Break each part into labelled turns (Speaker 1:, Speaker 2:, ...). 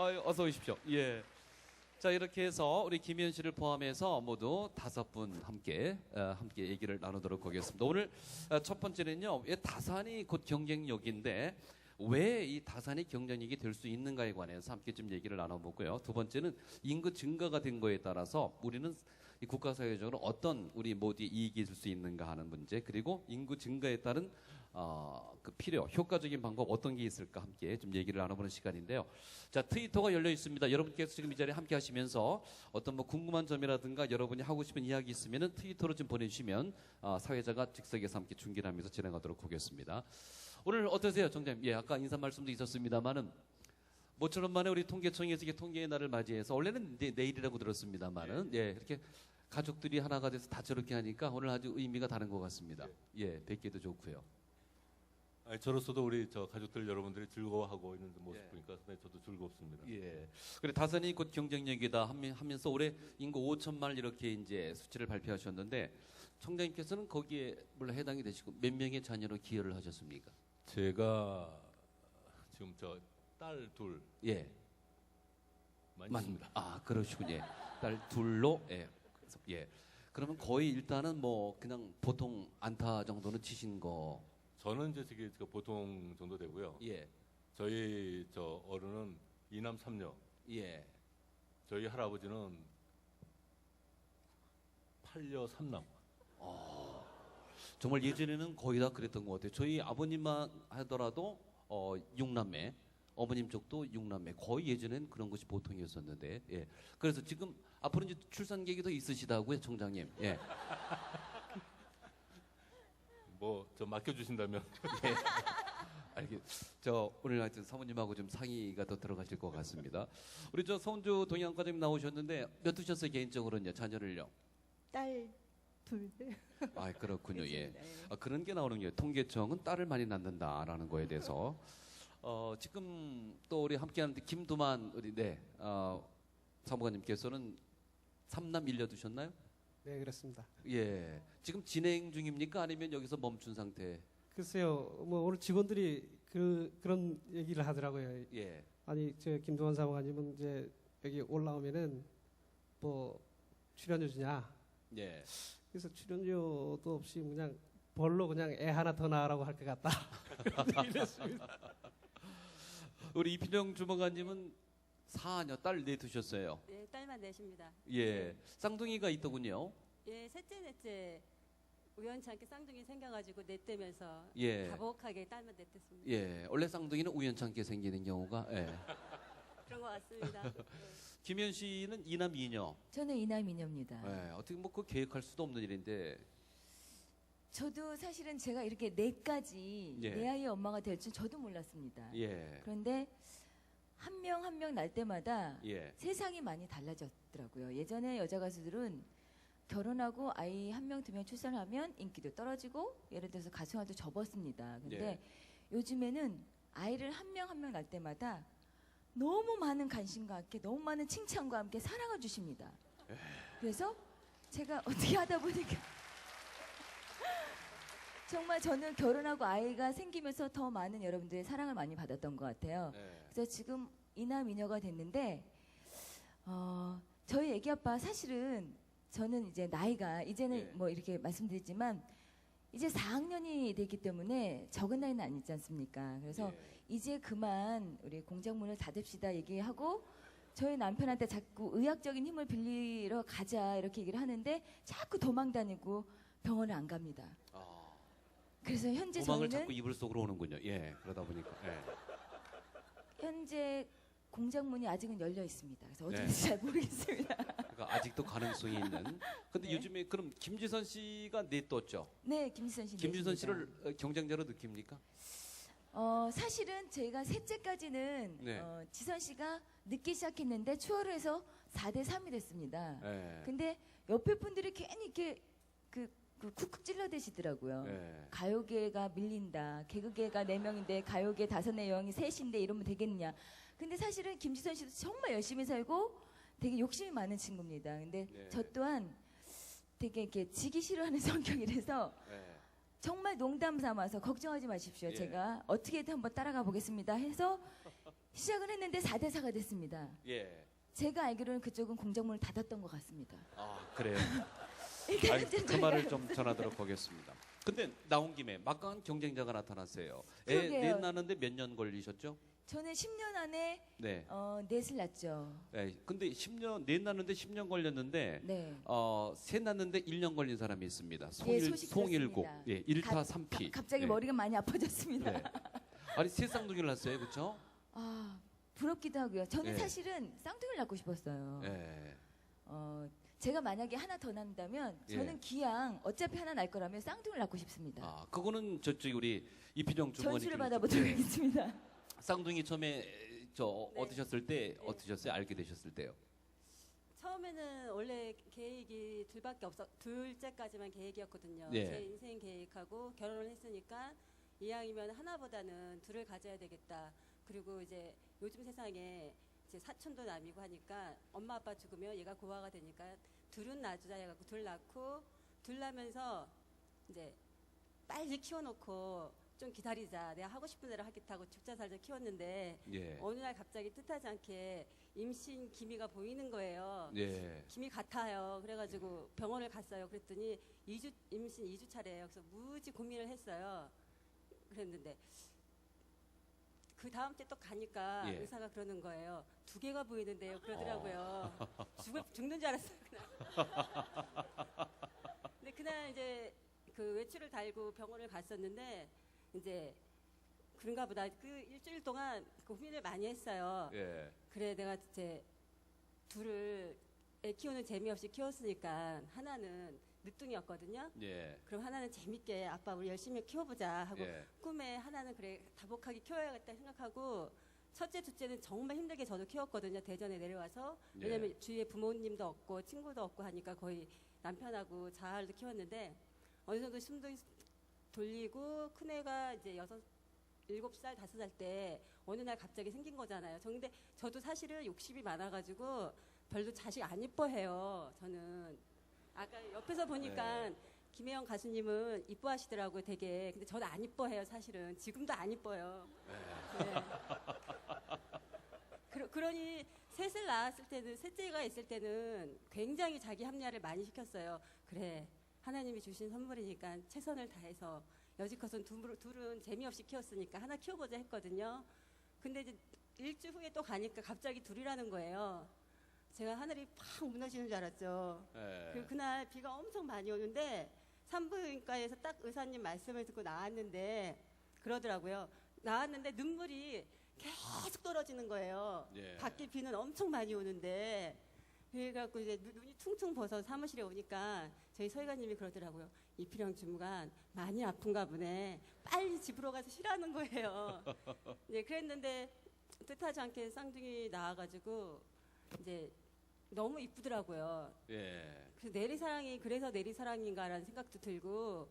Speaker 1: 어서 오십시오. 예. 자, 이렇게 해서 우리 김현 씨를 포함해서 모두 5분 함께 얘기를 나누도록 하겠습니다. 오늘 첫 번째는요, 왜 다산이 곧 경쟁력인데 왜 이 다산이 경쟁력이 될 수 있는가에 관해서 함께 좀 얘기를 나눠보고요. 두 번째는 인구 증가가 된 거에 따라서 우리는 이 국가사회적으로 어떤 우리 모두의 이익이 있을 수 있는가 하는 문제, 그리고 인구 증가에 따른 그 필요, 효과적인 방법 어떤 게 있을까 함께 좀 얘기를 나눠보는 시간인데요. 자, 트위터가 열려 있습니다. 여러분께서 지금 이 자리에 함께 하시면서 어떤 뭐 궁금한 점이라든가 여러분이 하고 싶은 이야기 있으면은 트위터로 좀 보내주시면 사회자가 즉석에서 함께 중계를 하면서 진행하도록 하겠습니다. 오늘 어떠세요, 정장님? 예, 아까 인사 말씀도 있었습니다만은 모처럼 만에 우리 통계청에서 이게 통계의 날을 맞이해서 원래는 내일이라고 들었습니다만은 예, 이렇게 가족들이 하나가 돼서 다 저렇게 하니까 오늘 아주 의미가 다른 것 같습니다. 예, 뵙기도 좋고요.
Speaker 2: 아니, 저로서도 우리 저 가족들 여러분들이 즐거워하고 있는 모습 보니까 상당히 저도 즐겁습니다.
Speaker 1: 예. 그래 다산이 곧 경쟁력이다 하면서 올해 인구 5천만 이렇게 이제 수치를 발표하셨는데 청장님께서는 거기에 물론 해당이 되시고 몇 명의 자녀로 기여를 하셨습니까?
Speaker 2: 제가 지금 저 딸 둘
Speaker 1: 예.
Speaker 2: 많이 있습니다.
Speaker 1: 아, 그러시군요. 딸 둘로 예. 그래서 예. 그러면 거의 일단은 뭐 그냥 보통 안타 정도는 치신 거.
Speaker 2: 저는 이제 저기 보통 정도 되고요.
Speaker 1: 예.
Speaker 2: 저희 저 어른은 2남 3녀.
Speaker 1: 예.
Speaker 2: 저희 할아버지는 8녀 3남.
Speaker 1: 정말 예전에는 거의 다 그랬던 것 같아요. 저희 아버님만 하더라도 6남매, 어머님 쪽도 6남매. 거의 예전엔 그런 것이 보통이었었는데. 예. 그래서 지금 앞으로 이제 출산 계획이 더 있으시다고요, 청장님. 예.
Speaker 2: 뭐 저 맡겨주신다면.
Speaker 1: 예. 저 오늘 하여튼 사모님하고 좀 상의가 더 들어가실 것 같습니다. 우리 저 서운주 동양과장님 나오셨는데 몇 두셨어요, 개인적으로는요, 자녀를요?
Speaker 3: 딸 둘.
Speaker 1: 아, 그렇군요. 예.
Speaker 3: 네.
Speaker 1: 그런 게 나오는 게 통계청은 딸을 많이 낳는다라는 거에 대해서 지금 또 우리 함께하는 김두만 우리 사무관님께서는 3남 1녀 두셨나요?
Speaker 4: 네, 그렇습니다.
Speaker 1: 예. 지금 진행 중입니까? 아니면 여기서 멈춘 상태?
Speaker 4: 글쎄요, 뭐 오늘 직원들이 그런 얘기를 하더라고요.
Speaker 1: 예.
Speaker 4: 아니, 저 김동완 사무관님은 이제 여기 올라오면은 뭐 출연료 주냐?
Speaker 1: 예.
Speaker 4: 그래서 출연료도 없이 그냥 벌로 그냥 애 하나 더 낳으라고 할 것 같다. 이랬습니다.
Speaker 1: 우리 이필영 주무관님은 4녀 딸 두셨어요.
Speaker 3: 네, 딸만 넷입니다.
Speaker 1: 예. 쌍둥이가 있더군요.
Speaker 3: 예, 넷째 우연찮게 쌍둥이 생겨가지고 넷대면서
Speaker 1: 예.
Speaker 3: 다복하게 딸만 넷댔습니다.
Speaker 1: 예. 원래 쌍둥이는 우연찮게 생기는 경우가 예.
Speaker 3: 그런 것 같습니다. 네.
Speaker 1: 김현 씨는 2남 2녀.
Speaker 5: 저는 이남이녀입니다.
Speaker 1: 예. 어떻게 뭐 그 계획할 수도 없는 일인데.
Speaker 5: 저도 사실은 제가 이렇게 넷까지
Speaker 1: 예.
Speaker 5: 내 아이의 엄마가 될 줄 저도 몰랐습니다.
Speaker 1: 예.
Speaker 5: 그런데 한 명 한 명 날 때마다
Speaker 1: 예.
Speaker 5: 세상이 많이 달라졌더라고요. 예전에 여자 가수들은 결혼하고 아이 한 명 두 명 출산하면 인기도 떨어지고 예를 들어서 가수활도 접었습니다. 근데
Speaker 1: 예.
Speaker 5: 요즘에는 아이를 한 명 한 명 날 때마다 너무 많은 관심과 함께 너무 많은 칭찬과 함께 사랑을 주십니다. 그래서 제가 어떻게 하다 보니까 정말 저는 결혼하고 아이가 생기면서 더 많은 여러분들의 사랑을 많이 받았던 것 같아요.
Speaker 1: 예.
Speaker 5: 그래서 지금 이남 이녀가 됐는데 저희 애기 아빠 사실은 저는 이제 나이가 이제는
Speaker 1: 예.
Speaker 5: 뭐 이렇게 말씀드리지만 이제 4학년이 되기 때문에 적은 나이는 아니지 않습니까? 그래서
Speaker 1: 예.
Speaker 5: 이제 그만 우리 공장문을 닫읍시다 얘기하고 저희 남편한테 자꾸 의학적인 힘을 빌리러 가자 이렇게 얘기를 하는데 자꾸 도망 다니고 병원을 안 갑니다. 그래서 현재
Speaker 1: 도망을
Speaker 5: 저희는
Speaker 1: 자꾸 이불 속으로 오는군요. 예. 그러다 보니까. 예.
Speaker 5: 현재 공장문이 아직은 열려 있습니다. 그래서
Speaker 1: 네.
Speaker 5: 어딘지 잘 모르겠습니다.
Speaker 1: 그러니까 아직도 가능성이 있는. 근데
Speaker 5: 네.
Speaker 1: 요즘에 그럼 김지선 씨가 냈었죠.
Speaker 5: 네, 김지선 씨.
Speaker 1: 김지선
Speaker 5: 넷입니다.
Speaker 1: 씨를 경쟁자로 느낍니까?
Speaker 5: 사실은 저희가 셋째까지는
Speaker 1: 네.
Speaker 5: 지선 씨가 늦게 시작했는데 추월을 해서 4대 3이 됐습니다.
Speaker 1: 예.
Speaker 5: 근데 옆에 분들이 괜히 이렇게 쿡쿡 찔러대시더라고요.
Speaker 1: 예.
Speaker 5: 가요계가 밀린다. 개그계가 4명인데 가요계 5-4명이 셋인데 이러면 되겠느냐. 근데 사실은 김지선 씨도 정말 열심히 살고 되게 욕심이 많은 친구입니다. 근데
Speaker 1: 네.
Speaker 5: 저 또한 되게 이렇게 지기 싫어하는 성격이라서
Speaker 1: 예.
Speaker 5: 정말 농담 삼아서 걱정하지 마십시오.
Speaker 1: 예.
Speaker 5: 제가 어떻게든 한번 따라가 보겠습니다 해서 시작을 했는데 4대 4가 됐습니다.
Speaker 1: 예.
Speaker 5: 제가 알기로는 그쪽은 공작문을 닫았던 것 같습니다.
Speaker 1: 아, 그래요.
Speaker 5: 일단은
Speaker 1: 그
Speaker 5: 저희가-
Speaker 1: 말을 좀 전하도록 하겠습니다. 근데 나온 김에 막강한 경쟁자가 나타났어요. 애
Speaker 5: 그러게요.
Speaker 1: 넷 낳는데 몇 년 걸리셨죠?
Speaker 5: 저는 10년 안에
Speaker 1: 네.
Speaker 5: 넷을 낳죠.
Speaker 1: 네. 근데 10년 넷 낳는데 10년 걸렸는데
Speaker 5: 네.
Speaker 1: 셋 낳는데 1년 걸린 사람이 있습니다.
Speaker 5: 예, 소식
Speaker 1: 송일국.
Speaker 5: 들었습니다.
Speaker 1: 예, 1타 3피.
Speaker 5: 갑자기
Speaker 1: 네.
Speaker 5: 머리가 많이 아파졌습니다.
Speaker 1: 네. 아니 새 쌍둥이를 낳았어요, 그렇죠?
Speaker 5: 아, 부럽기도 하고요. 저는
Speaker 1: 네.
Speaker 5: 사실은 쌍둥이를 낳고 싶었어요.
Speaker 1: 예.
Speaker 5: 제가 만약에 하나 더 낳는다면 저는
Speaker 1: 예.
Speaker 5: 기양 어차피 하나 낳을 거라면 쌍둥이를 낳고 싶습니다.
Speaker 1: 아, 그거는 저쪽 우리 이필영 주머니
Speaker 5: 전수를 받아보도록 하겠습니다.
Speaker 1: 쌍둥이 처음에
Speaker 3: 네.
Speaker 1: 얻으셨을 때 어떠셨어요? 알게 되셨을 때요?
Speaker 3: 처음에는 원래 계획이 둘밖에 없어 둘째까지만 계획이었거든요.
Speaker 1: 네.
Speaker 3: 제 인생 계획하고 결혼을 했으니까 이왕이면 하나보다는 둘을 가져야 되겠다. 그리고 이제 요즘 세상에 이제 사촌도 남이고 하니까 엄마 아빠 죽으면 얘가 고아가 되니까 둘은 놔주자 해갖고 둘 낳고 둘 낳으면서 이제 빨리 키워놓고 좀 기다리자. 내가 하고 싶은 대로 하겠다고 죽자 살자 키웠는데
Speaker 1: 예.
Speaker 3: 어느 날 갑자기 뜻하지 않게 임신 기미가 보이는 거예요.
Speaker 1: 예.
Speaker 3: 기미 같아요. 그래가지고 병원을 갔어요. 그랬더니 임신 2주 차례예요. 그래서 무지 고민을 했어요. 그랬는데 그 다음 때 또 가니까
Speaker 1: 예.
Speaker 3: 의사가 그러는 거예요. 2개가 보이는데요. 그러더라고요. 죽는 줄 알았어요. 그날. 근데 그날 이제 그 외출을 달고 병원을 갔었는데 이제 그런가 보다. 그 일주일 동안 고민을 많이 했어요.
Speaker 1: 예.
Speaker 3: 그래 내가 이제 둘을 애 키우는 재미없이 키웠으니까 하나는 늦둥이였거든요.
Speaker 1: 예.
Speaker 3: 그럼 하나는 재밌게 아빠 우리 열심히 키워보자 하고
Speaker 1: 예.
Speaker 3: 꿈에 하나는 그래 다복하게 키워야겠다 생각하고 첫째 둘째는 정말 힘들게 저도 키웠거든요. 대전에 내려와서
Speaker 1: 예.
Speaker 3: 왜냐면 주위에 부모님도 없고 친구도 없고 하니까 거의 남편하고 자아를 키웠는데 어느 정도 숨도 돌리고 큰애가 이제 7살, 5살 때 어느 날 갑자기 생긴 거잖아요. 근데 저도 사실은 욕심이 많아가지고 별로 자식 안 이뻐해요. 저는 아까 옆에서 보니까 김혜영 가수님은 이뻐하시더라고요, 되게. 근데 저는 안 이뻐해요, 사실은. 지금도 안 이뻐요. 네. 그러니 셋을 낳았을 때는 셋째가 있을 때는 굉장히 자기 합리화를 많이 시켰어요. 그래, 하나님이 주신 선물이니까 최선을 다해서 여지껏은 둘은 재미없이 키웠으니까 하나 키워보자 했거든요. 근데 이제 일주 후에 또 가니까 갑자기 둘이라는 거예요. 제가 하늘이 팍 무너지는 줄 알았죠.
Speaker 1: 예.
Speaker 3: 그리고 그날 비가 엄청 많이 오는데 산부인과에서 딱 의사님 말씀을 듣고 나왔는데 그러더라고요. 나왔는데 눈물이 계속 떨어지는 거예요.
Speaker 1: 예.
Speaker 3: 밖에 비는 엄청 많이 오는데 그래갖고 이제 눈이 퉁퉁 벗어 사무실에 오니까 저희 서희관님이 그러더라고요. 이필영 주무관 많이 아픈가 보네. 빨리 집으로 가서 쉬라는 거예요. 이제 그랬는데 뜻하지 않게 쌍둥이 나와가지고 이제 너무 이쁘더라고요.
Speaker 1: 예.
Speaker 3: 그래서 내리사랑이 그래서 내리사랑인가라는 생각도 들고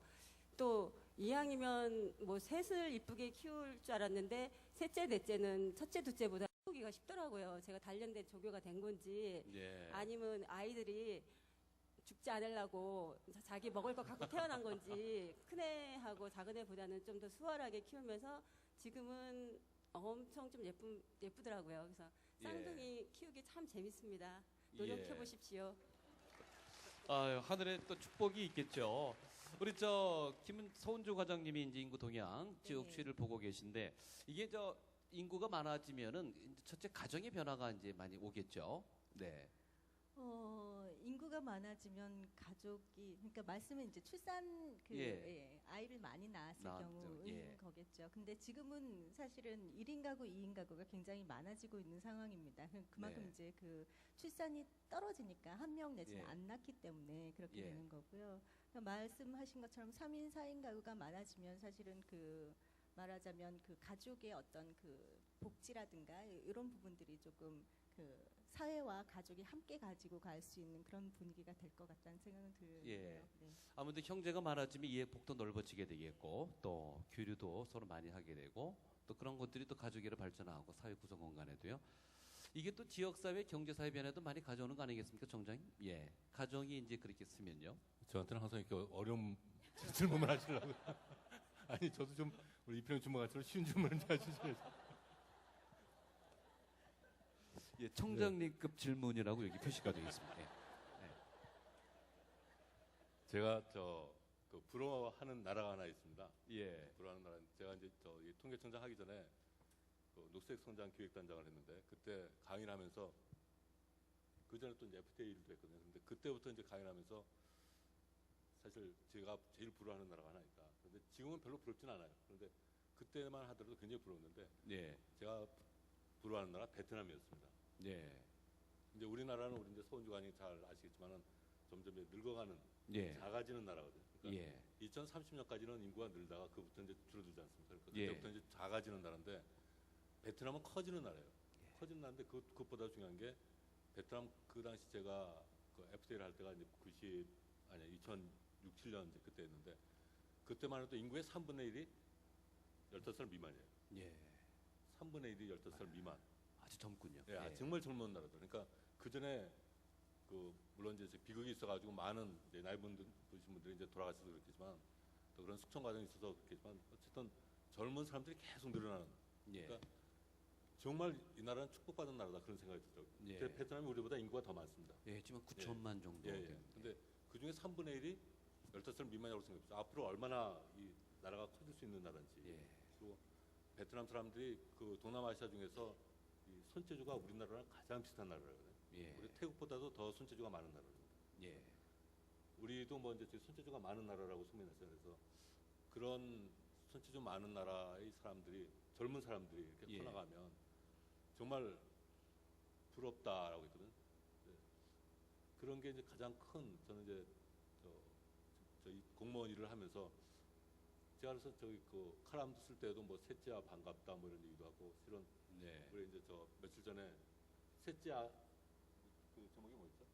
Speaker 3: 또 이왕이면 뭐 셋을 이쁘게 키울 줄 알았는데 셋째 넷째는 첫째 둘째보다 키우기가 쉽더라고요. 제가 단련된 조교가 된 건지
Speaker 1: 예.
Speaker 3: 아니면 아이들이 죽지 않으려고 자기 먹을 거 갖고 태어난 건지 큰애하고 작은애보다는 좀 더 수월하게 키우면서 지금은 엄청 좀 예쁘더라고요. 그래서 쌍둥이 키우기 참 재밌습니다. 노력해 보십시오.
Speaker 1: 아유, 하늘에 또 축복이 있겠죠. 우리 서운주 과장님이 이제 인구 동향 지역
Speaker 3: 네.
Speaker 1: 추이를 보고 계신데 이게 인구가 많아지면은 첫째 가정의 변화가 이제 많이 오겠죠. 네.
Speaker 6: 인구가 많아지면 가족이 그러니까 말씀은 이제 출산 아이를 많이 낳았을
Speaker 1: 낳았죠.
Speaker 6: 경우인
Speaker 1: 예.
Speaker 6: 거겠죠. 근데 지금은 사실은 1인 가구, 2인 가구가 굉장히 많아지고 있는 상황입니다. 그만큼
Speaker 1: 네.
Speaker 6: 이제 그 출산이 떨어지니까 한 명 내지는
Speaker 1: 예.
Speaker 6: 안 낳기 때문에 그렇게
Speaker 1: 예.
Speaker 6: 되는 거고요. 그러니까 말씀하신 것처럼 3인, 4인 가구가 많아지면 사실은 그 말하자면 그 가족의 어떤 그 복지라든가 이런 부분들이 조금 그 사회와 가족이 함께 가지고 갈 수 있는 그런 분위기가 될 것 같다는 생각은 들어요.
Speaker 1: 예.
Speaker 6: 네.
Speaker 1: 아무래도 형제가 많아지면 이해 폭도 넓어지게 되겠고 또 교류도 서로 많이 하게 되고 또 그런 것들이 또 가족애로 발전하고 사회 구성 공간에도요. 이게 또 지역사회 경제사회 변화도 많이 가져오는 거 아니겠습니까, 정장님? 예. 가정이 이제 그렇게 쓰면요.
Speaker 2: 저한테는 항상 이렇게 어려운 질문을 하시려고. 아니 저도 좀 우리 이필영 주무관처럼 쉬운 질문을 좀 해주셔야죠.
Speaker 1: 예, 청장님급 질문이라고 여기 표시가 되어 있습니다. 예.
Speaker 2: 제가 그 부러워하는 나라가 하나 있습니다.
Speaker 1: 예.
Speaker 2: 부러워하는 나라. 제가 이제 이 통계청장 하기 전에 그 녹색 성장 기획단장을 했는데 그때 강의를 하면서 그 전에 또 이제 FTA도 했거든요. 근데 그때부터 이제 강의를 하면서 사실 제가 제일 부러워하는 나라가 하나 있다. 그런데 지금은 별로 부럽진 않아요. 그런데 그때만 하더라도 굉장히 부러웠는데
Speaker 1: 예.
Speaker 2: 제가 부러워하는 나라 베트남이었습니다.
Speaker 1: 예.
Speaker 2: 이제 우리나라는 우리 이제 서훈주관이 잘 아시겠지만은 점점 이제 늙어가는
Speaker 1: 예.
Speaker 2: 작아지는 나라거든요. 그러니까
Speaker 1: 예.
Speaker 2: 2030년까지는 인구가 늘다가 그부터 이제 줄어들지 않습니까? 그러니까
Speaker 1: 예.
Speaker 2: 그때부터 이제 작아지는 나라인데 베트남은 커지는 나라예요. 커지는 나라인데 그것보다 중요한 게 베트남 그 당시 제가 그 FTA를 할 때가 이제 2006, 7년 이제 그때였는데 그때만 해도 인구의 3분의 1이 15살 미만이에요.
Speaker 1: 예.
Speaker 2: 3분의 1이 15살 미만.
Speaker 1: 아주 젊군요.
Speaker 2: 예, 정말 젊은 나라들. 그러니까 그 전에 그 물론 이제 비극이 있어가지고 많은 이제 나이 드신 분들이 이제 돌아가셔서 그렇겠지만 또 그런 숙청 과정이 있어서 그렇겠지만 어쨌든 젊은 사람들이 계속 늘어나는.
Speaker 1: 예.
Speaker 2: 그러니까 정말 이 나라는 축복받은 나라다 그런 생각이 들더라고요.
Speaker 1: 예.
Speaker 2: 베트남이 우리보다 인구가 더 많습니다.
Speaker 1: 예, 지금 9천만 정도.
Speaker 2: 예, 예. 근데 그 중에 3분의 1이 15살 미만이라고 생각해요. 앞으로 얼마나 이 나라가 커질 수 있는 나라인지.
Speaker 1: 예.
Speaker 2: 그리고 베트남 사람들이 그 동남아시아 중에서 이 손재주가 우리나라랑 가장 비슷한 나라거든요.
Speaker 1: 예.
Speaker 2: 우리 태국보다도 더 손재주가 많은 나라입니다.
Speaker 1: 예.
Speaker 2: 우리도 뭐 이제 손재주가 많은 나라라고 소문냈어요. 그래서 그런 손재주 많은 나라의 사람들이 젊은 사람들이 이렇게
Speaker 1: 예.
Speaker 2: 커나가면 정말 부럽다라고 했거든. 네. 그런 게 이제 가장 큰 저는 이제 저희 공무원 일을 하면서 제가 그래서 저기 그 칼럼도 쓸 때도 뭐 셋째야 반갑다 뭐 이런 얘기도 하고 실은
Speaker 1: 네.
Speaker 2: 우리 이제 며칠 전에 셋째야 그 제목이 뭐였죠?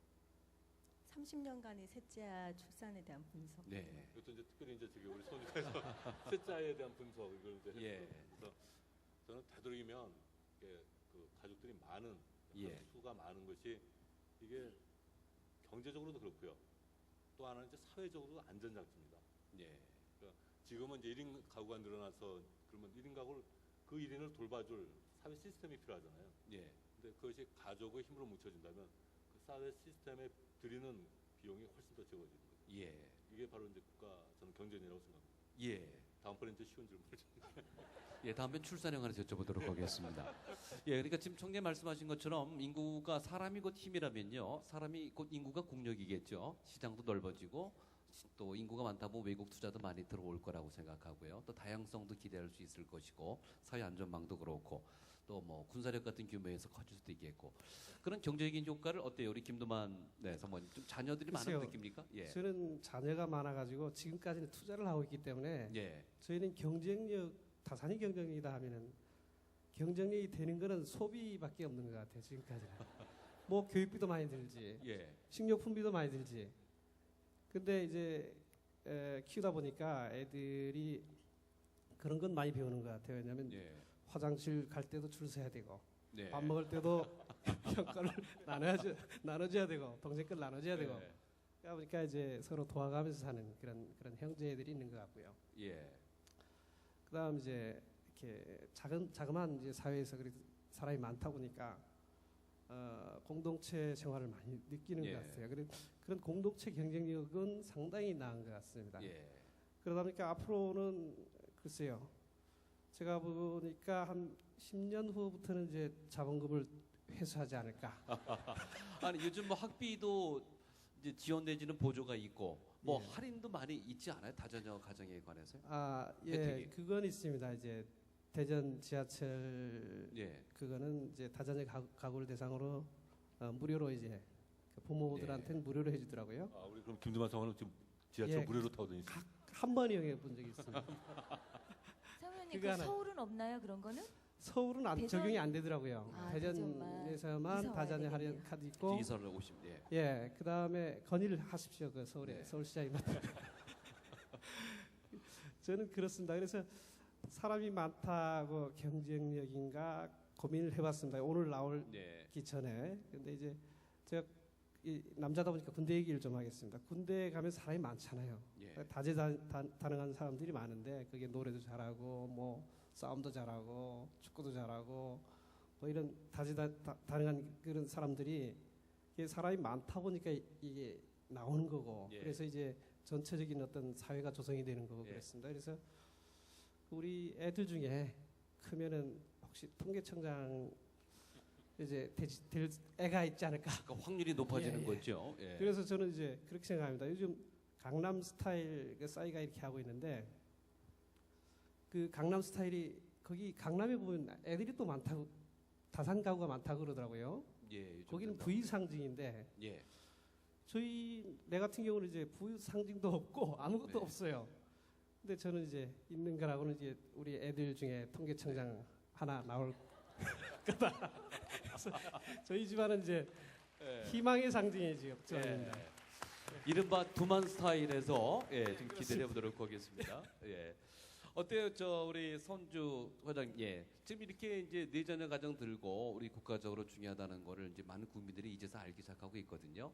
Speaker 6: 30년간의 셋째아 출산에 대한 분석.
Speaker 1: 네.
Speaker 2: 이것도 이제 특별히 이제 저기 우리 소니까에서 셋째에 대한 분석 이걸 이제 했어요.
Speaker 1: 예.
Speaker 2: 그래서 저는 되도록이면 이게 그 가족들이 많은
Speaker 1: 예.
Speaker 2: 수가 많은 것이 이게 경제적으로도 그렇고요. 또 하나는 이제 사회적으로도 안전장치입니다.
Speaker 1: 예.
Speaker 2: 그러니까 지금은 이제 1인 가구가 늘어나서 그러면 1인 가구를 그 1인을 돌봐줄 사회 시스템이 필요하잖아요.
Speaker 1: 예.
Speaker 2: 근데 그것이 가족의 힘으로 묻혀진다면 그 사회 시스템에 들이는 비용이 훨씬 더 적어지는 거죠.
Speaker 1: 예.
Speaker 2: 이게 바로 이제 저는 경제인이라고 생각합니다.
Speaker 1: 예.
Speaker 2: 다음번에 이제 쉬운 질문을 좀.
Speaker 1: 예, 다음엔 출산에 관해서 여쭤보도록 하겠습니다. 예, 그러니까 지금 총재 말씀하신 것처럼 인구가 사람이 곧 힘이라면요, 사람이 곧 인구가 국력이겠죠. 시장도 넓어지고 또 인구가 많다 보면 외국 투자도 많이 들어올 거라고 생각하고요. 또 다양성도 기대할 수 있을 것이고 사회 안전망도 그렇고 또 뭐 군사력 같은 규모에서 커질 수도 있겠고 그런 경제적인 효과를 어때요, 우리 김두만 사모님? 좀 자녀들이
Speaker 4: 글쎄요.
Speaker 1: 많은 느낌입니까? 예.
Speaker 4: 저는 자녀가 많아가지고 지금까지는 투자를 하고 있기 때문에
Speaker 1: 예.
Speaker 4: 저희는 다산이 경쟁력이다 하면은 경쟁력이 되는 거는 소비밖에 없는 것 같아요. 지금까지는. 뭐 교육비도 많이 들지,
Speaker 1: 예.
Speaker 4: 식료품비도 많이 들지. 근데 이제 키우다 보니까 애들이 그런 건 많이 배우는 것 같아요. 왜냐하면
Speaker 1: 예.
Speaker 4: 화장실 갈 때도 줄 서야 되고
Speaker 1: 네.
Speaker 4: 밥 먹을 때도 평가를 나눠줘야 되고 동생 걸 나눠줘야 되고
Speaker 1: 네.
Speaker 4: 그러다 보니까 이제 서로 도와가면서 사는 그런 형제들이 있는 것 같고요.
Speaker 1: 예.
Speaker 4: 그다음 이제 이렇게 자그마한 이제 사회에서 그렇게 사람이 많다 보니까 공동체 생활을 많이 느끼는
Speaker 1: 예.
Speaker 4: 것 같아요. 그런 공동체 경쟁력은 상당히 나은 것 같습니다.
Speaker 1: 예.
Speaker 4: 그러다 보니까 앞으로는 글쎄요. 제가 보니까 한 10년 후부터는 이제 자본금을 회수하지 않을까.
Speaker 1: 아니 요즘 뭐 학비도 이제 지원 내지는 보조가 있고 뭐
Speaker 4: 예.
Speaker 1: 할인도 많이 있지 않아요? 다자녀 가정에 관해서?
Speaker 4: 예,
Speaker 1: 혜택이.
Speaker 4: 그건 있습니다. 이제 대전 지하철
Speaker 1: 예.
Speaker 4: 그거는 이제 다자녀 가구를 대상으로 무료로 이제 그 부모들한테는 무료로 해주더라고요.
Speaker 2: 아, 우리 그럼 김두만 사모는 지금 지하철
Speaker 4: 예.
Speaker 2: 무료로 타고 다니시죠?
Speaker 4: 한 번 이용해 본 적이 있습니다.
Speaker 5: 사모님
Speaker 4: 그거
Speaker 5: 그
Speaker 4: 하나.
Speaker 5: 서울은 없나요? 그런 거는?
Speaker 4: 서울은
Speaker 5: 대전-
Speaker 4: 적용이 안 되더라고요.
Speaker 5: 아,
Speaker 4: 대전에서만
Speaker 5: 이사 와야
Speaker 4: 다자녀 할인
Speaker 5: 되겠네요.
Speaker 4: 카드 있고,
Speaker 1: 이사를 오시면 예.
Speaker 4: 예, 그 다음에 건의를 하십시오. 그 서울에
Speaker 1: 네.
Speaker 4: 서울시장님한테. 저는 그렇습니다. 그래서 사람이 많다고 경쟁력인가 고민을 해봤습니다. 오늘 나오기
Speaker 1: 네.
Speaker 4: 전에. 근데 이제 제가 남자다 보니까 군대 얘기를 좀 하겠습니다. 군대에 가면 사람이 많잖아요.
Speaker 1: 예.
Speaker 4: 다재다능한 사람들이 많은데 그게 노래도 잘하고 뭐 싸움도 잘하고 축구도 잘하고 또 이런 다재다능한 그런 사람들이 이게 사람이 많다 보니까 이게 나오는 거고
Speaker 1: 예.
Speaker 4: 그래서 이제 전체적인 어떤 사회가 조성이 되는 거고
Speaker 1: 예.
Speaker 4: 그랬습니다. 그래서 우리 애들 중에 크면은 혹시 통계청장 이제 될 애가 있지 않을까.
Speaker 1: 그러니까 확률이 높아지는
Speaker 4: 예, 예.
Speaker 1: 거죠. 예.
Speaker 4: 그래서 저는 이제 그렇게 생각합니다. 요즘 강남 스타일 그 싸이가 이렇게 하고 있는데 그 강남 스타일이 거기 강남에 보면 애들이 또 많다고 다산 가구가 많다고 그러더라고요.
Speaker 1: 예, 요즘
Speaker 4: 거기는
Speaker 1: 된다고.
Speaker 4: 부의 상징인데
Speaker 1: 예.
Speaker 4: 내 같은 경우는 이제 부의 상징도 없고 아무것도
Speaker 1: 네.
Speaker 4: 없어요. 근데 저는 이제 있는 거라고는 이제 우리 애들 중에 통계청장 하나 나올 거다. 그래서 저희 집안은 이제
Speaker 1: 예.
Speaker 4: 희망의 상징이지요. 저는.
Speaker 1: 예. 이른바 두만 스타일에서 좀 기대를 해보도록 하겠습니다. 예. 어때요, 우리 손주 회장님? 예. 지금 이렇게 이제 네 자녀 가정 들고 우리 국가적으로 중요하다는 거를 이제 많은 국민들이 이제서 알기 시작하고 있거든요.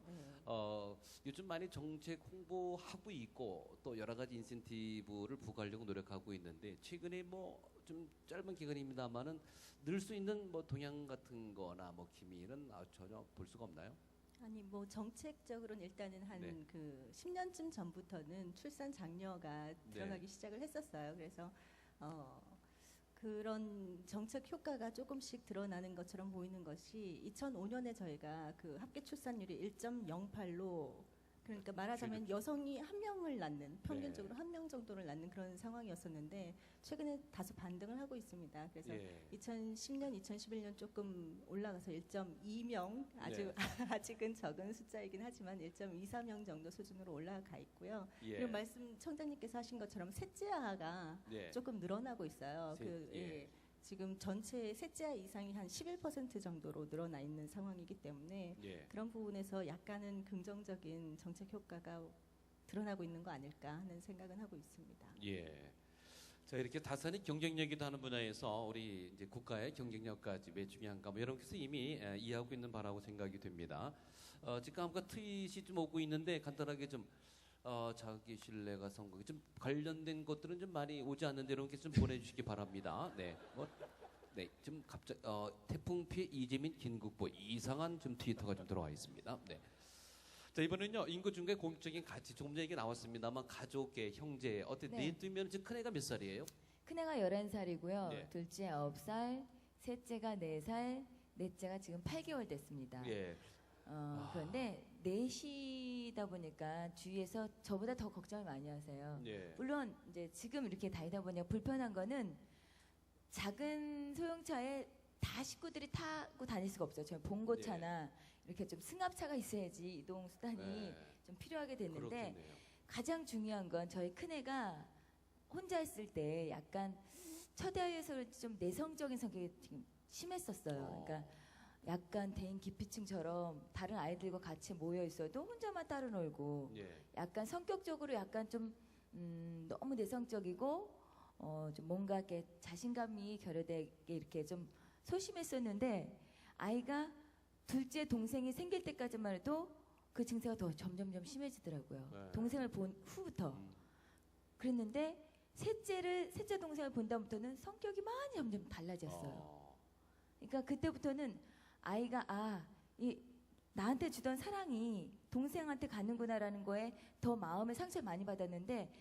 Speaker 1: 요즘 많이 정책 홍보하고 있고 또 여러 가지 인센티브를 부과하려고 노력하고 있는데 최근에 뭐 좀 짧은 기간입니다만은 늘 수 있는 뭐 동향 같은 거나 뭐 기미는 전혀 볼 수가 없나요?
Speaker 6: 아니 뭐 정책적으로는 일단은 한
Speaker 1: 네.
Speaker 6: 그 10년쯤 전부터는 출산 장려가 들어가기 시작을 했었어요. 그래서 그런 정책 효과가 조금씩 드러나는 것처럼 보이는 것이 2005년에 저희가 그 합계 출산율이 1.08로 그러니까 말하자면 여성이 한 명을 낳는 평균적으로 한 명 정도를 낳는 그런 상황이었었는데 최근에 다소 반등을 하고 있습니다. 그래서
Speaker 1: 예.
Speaker 6: 2010년, 2011년 조금 올라가서 1.2명 아주 아직은 적은 숫자이긴 하지만 1.24명 정도 수준으로 올라가 있고요.
Speaker 1: 예.
Speaker 6: 그리고 말씀 청장님께서 하신 것처럼 셋째아가
Speaker 1: 예.
Speaker 6: 조금 늘어나고 있어요.
Speaker 1: 예.
Speaker 6: 지금 전체 셋째아 이상이 한 11% 정도로 늘어나 있는 상황이기 때문에
Speaker 1: 예.
Speaker 6: 그런 부분에서 약간은 긍정적인 정책 효과가 드러나고 있는 거 아닐까 하는 생각은 하고 있습니다.
Speaker 1: 예. 자, 이렇게 다산이 경쟁력이다 하는 분야에서 우리 이제 국가의 경쟁력까지 왜 중요한가 뭐 이런 것을 이미 이해하고 있는 바라고 생각이 됩니다. 지금 아까 트윗이 좀 오고 있는데 간단하게 좀 자기 신뢰가 성공이 좀 관련된 것들은 좀 많이 오지 않는데 이런 게 좀 보내주시기 바랍니다. 네, 네, 좀 갑자기 태풍 피해 이재민 긴급보 이상한 좀 트위터가 좀 들어와 있습니다. 네. 자, 이번에는요 인구 중에 공적인 가치 조금 전에 얘기 나왔습니다만 가족의 형제 어때
Speaker 5: 네.
Speaker 1: 내두면 지금 큰애가 몇 살이에요?
Speaker 5: 큰애가 11살이고요.
Speaker 1: 네.
Speaker 5: 둘째 9살, 셋째가 4살, 넷째가 지금 8개월 됐습니다.
Speaker 1: 예.
Speaker 5: 그런데 넷이다 보니까 주위에서 저보다 더 걱정을 많이 하세요.
Speaker 1: 예.
Speaker 5: 물론 이제 지금 이렇게 다니다 보니 불편한 거는 작은 소형차에 다 식구들이 타고 다닐 수가 없어요. 저희 봉고차나 이렇게 좀 승합차가 있어야지 이동 수단이
Speaker 1: 네.
Speaker 5: 좀 필요하게 됐는데
Speaker 1: 그렇겠네요.
Speaker 5: 가장 중요한 건 저희 큰애가 혼자 있을 때 약간 첫애에서 좀 내성적인 성격이 지금 심했었어요. 그러니까 약간 대인 기피층처럼 다른 아이들과 같이 모여 있어도 혼자만 따로 놀고
Speaker 1: 예.
Speaker 5: 약간 성격적으로 약간 좀 너무 내성적이고 좀 뭔가 이렇게 자신감이 결여되게 이렇게 좀 소심했었는데 아이가 둘째 동생이 생길 때까지만 해도 그 증세가 더 점점점 심해지더라고요.
Speaker 1: 네.
Speaker 5: 동생을 본 후부터. 그랬는데 셋째 동생을 본 다음부터는 성격이 많이 점점 달라졌어요. 그러니까 그때부터는 아이가 나한테 주던 사랑이 동생한테 가는구나라는 거에 더 마음의 상처를 많이 받았는데